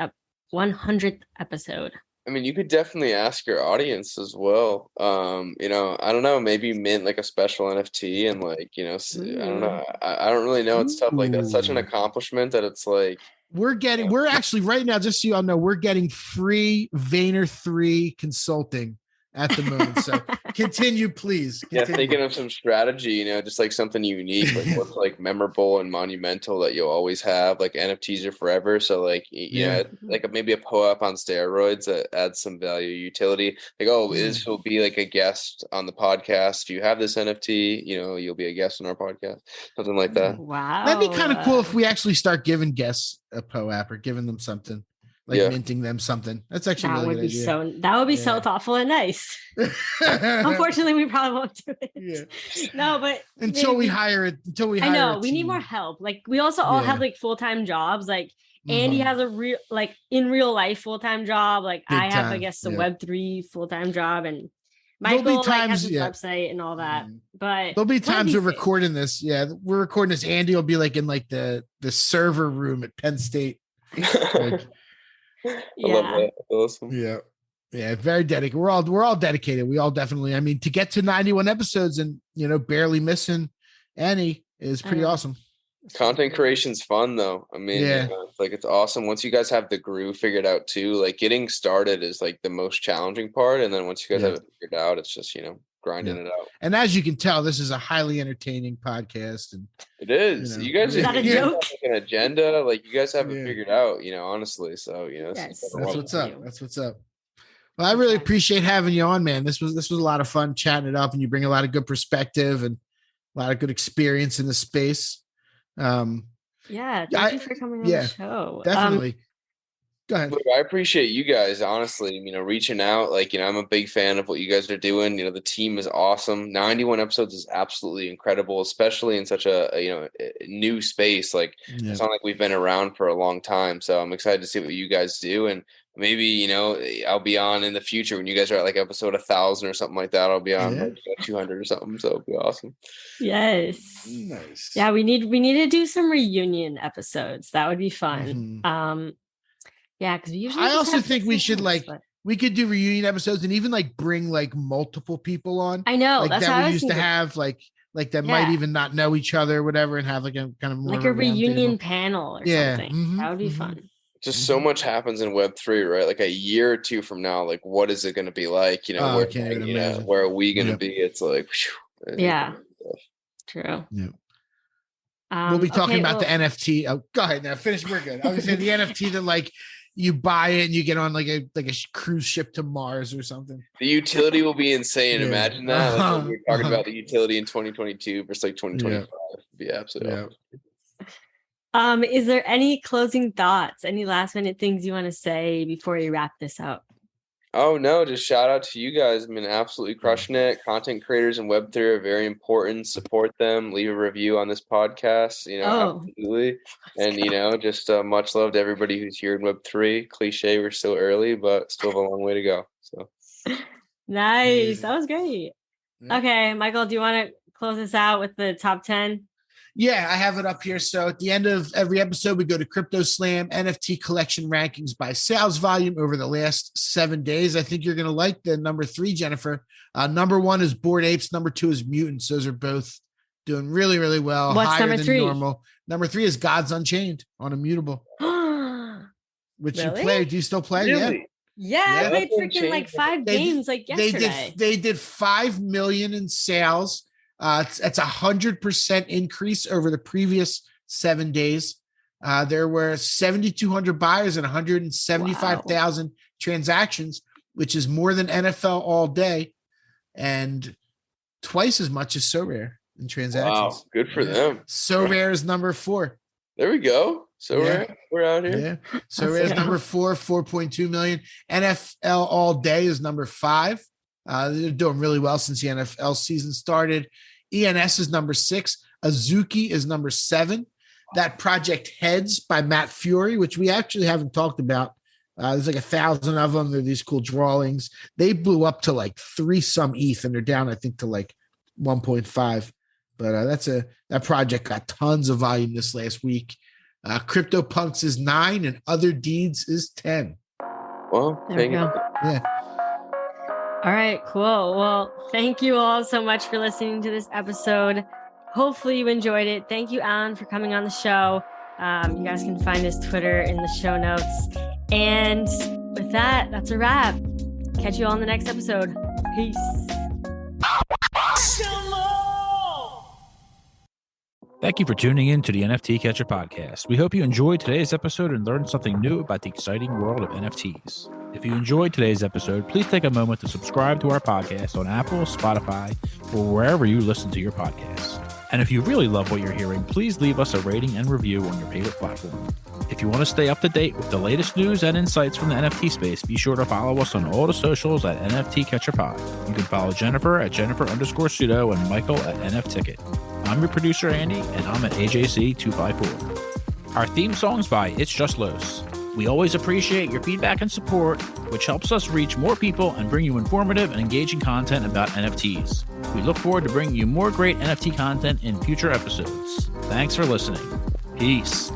episode? I mean, you could definitely ask your audience as well. You know, I don't know, maybe mint like a special NFT and like, you know, I don't know. I don't really know. It's tough. Like that's such an accomplishment that it's like we're actually right now, just so y'all know, we're getting free Vayner3 consulting at the moment. So continue, please. Yeah, thinking of some strategy, you know, just like something unique, like what's like memorable and monumental that you'll always have. Like NFTs are forever. So like, yeah, like maybe a POAP on steroids that adds some value, utility. Like, oh, this will be like a guest on the podcast. If you have this NFT, you know, you'll be a guest on our podcast. Something like that. Wow. That'd be kind of cool if we actually start giving guests a POAP or giving them something. Like minting them something. That's actually that really would be idea. so thoughtful and nice. Unfortunately, we probably won't do it. Yeah. No, but until we hire it. I know we need more help. Like we also all have like full-time jobs. Like Andy has a real like in real life full-time job. Like Big I have, time. I guess, a Web3 full-time job, and Michael times, like, has his website and all that. But there'll be times we're recording this. Yeah, we're recording this. Andy will be like in like the server room at Penn State. Like, I love that. Awesome. Yeah, very dedicated. We're all dedicated. We all definitely. I mean, to get to 91 episodes and barely missing any is pretty awesome. Content creation's fun though. I mean, like it's awesome once you guys have the groove figured out too. Like getting started is like the most challenging part, and then once you guys have it figured out, it's just grinding it out. And as you can tell, this is a highly entertaining podcast, and it is. You guys have an agenda. Like you guys have it figured out. Honestly. So that's what's up. That's what's up. Well, I really appreciate having you on, man. This was a lot of fun chatting it up, and you bring a lot of good perspective and a lot of good experience in the space. Thank you for coming on the show. Definitely. Go ahead. Look, I appreciate you guys, honestly, reaching out. Like, I'm a big fan of what you guys are doing. The team is awesome. 91 episodes is absolutely incredible, especially in such a new space. Like, it's not like we've been around for a long time. So I'm excited to see what you guys do. And maybe, I'll be on in the future when you guys are at like episode 1,000 or something like that. I'll be on like 200 or something. So it'll be awesome. Yes. Nice. Yeah, we need to do some reunion episodes. That would be fun. Yeah, because we usually. I also think we should we could do reunion episodes and even like bring like multiple people on. I know like that's that how we I used thinking. to have like that might even not know each other or whatever, and have like a kind of more like a reunion panel or something. That would be fun. Just so much happens in Web3, right? Like a year or two from now, like what is it going to be like? Where are we going to be? It's like, true. Yeah. We'll be talking about the NFT. Oh, go ahead now. Finish. We're good. I was gonna say the NFT that like you buy it and you get on like a cruise ship to Mars or something. The utility will be insane. Imagine that. Like when we're talking about the utility in 2022 versus like 2025. It'd be absolutely awesome. Is there any closing thoughts? Any last minute things you want to say before we wrap this up? Oh no, just shout out to you guys. I mean, absolutely crushing it. Content creators in Web3 are very important. Support them. Leave a review on this podcast. Absolutely. And just much love to everybody who's here in Web3. Cliche, we're still early, but still have a long way to go. So nice. That was great. Okay, Michael, do you want to close us out with the top 10? Yeah, I have it up here. So at the end of every episode, we go to Crypto Slam NFT collection rankings by sales volume over the last 7 days. I think you're going to like the number 3, Jennifer. Number 1 is Bored Apes. Number 2 is Mutants. Those are both doing really, really well. What's higher number than 3? Normal. Number 3 is Gods Unchained on Immutable. Which really? you play. Do you still play? Really? Yeah, I played freaking like 5 games like yesterday. They did 5 million in sales. It's 100% increase over the previous 7 days. There were 7,200 buyers and 175,000 transactions, which is more than NFL all day and twice as much as Sorare in transactions. Wow, good for them. Sorare is number 4. There we go. Sorare, we're out here. Yeah. Sorare is number 4, 4.2 million. NFL all day is number 5. They're doing really well since the NFL season started. ENS is number 6. Azuki is number 7. That Project Heads by Matt Fury, which we actually haven't talked about. There's like 1,000 of them. They're these cool drawings. They blew up to like 3 some ETH, and they're down, I think, to like 1.5. But that project got tons of volume this last week. CryptoPunks is 9, and Other Deeds is 10. Well, there we go. Yeah. All right, cool. Well, thank you all so much for listening to this episode. Hopefully you enjoyed it. Thank you, Alan, for coming on the show. You guys can find his Twitter in the show notes. And with that, that's a wrap. Catch you all in the next episode. Peace. Thank you for tuning in to the NFT Catcher podcast. We hope you enjoyed today's episode and learned something new about the exciting world of NFTs. If you enjoyed today's episode, please take a moment to subscribe to our podcast on Apple, Spotify, or wherever you listen to your podcasts. And if you really love what you're hearing, please leave us a rating and review on your favorite platform. If you want to stay up to date with the latest news and insights from the NFT space, be sure to follow us on all the socials at NFT Catcher Pod. You can follow Jennifer at Jennifer_pseudo and Michael at NFTicket. I'm your producer, Andy, and I'm at AJC254. Our theme song's by It's Just Los. We always appreciate your feedback and support, which helps us reach more people and bring you informative and engaging content about NFTs. We look forward to bringing you more great NFT content in future episodes. Thanks for listening. Peace.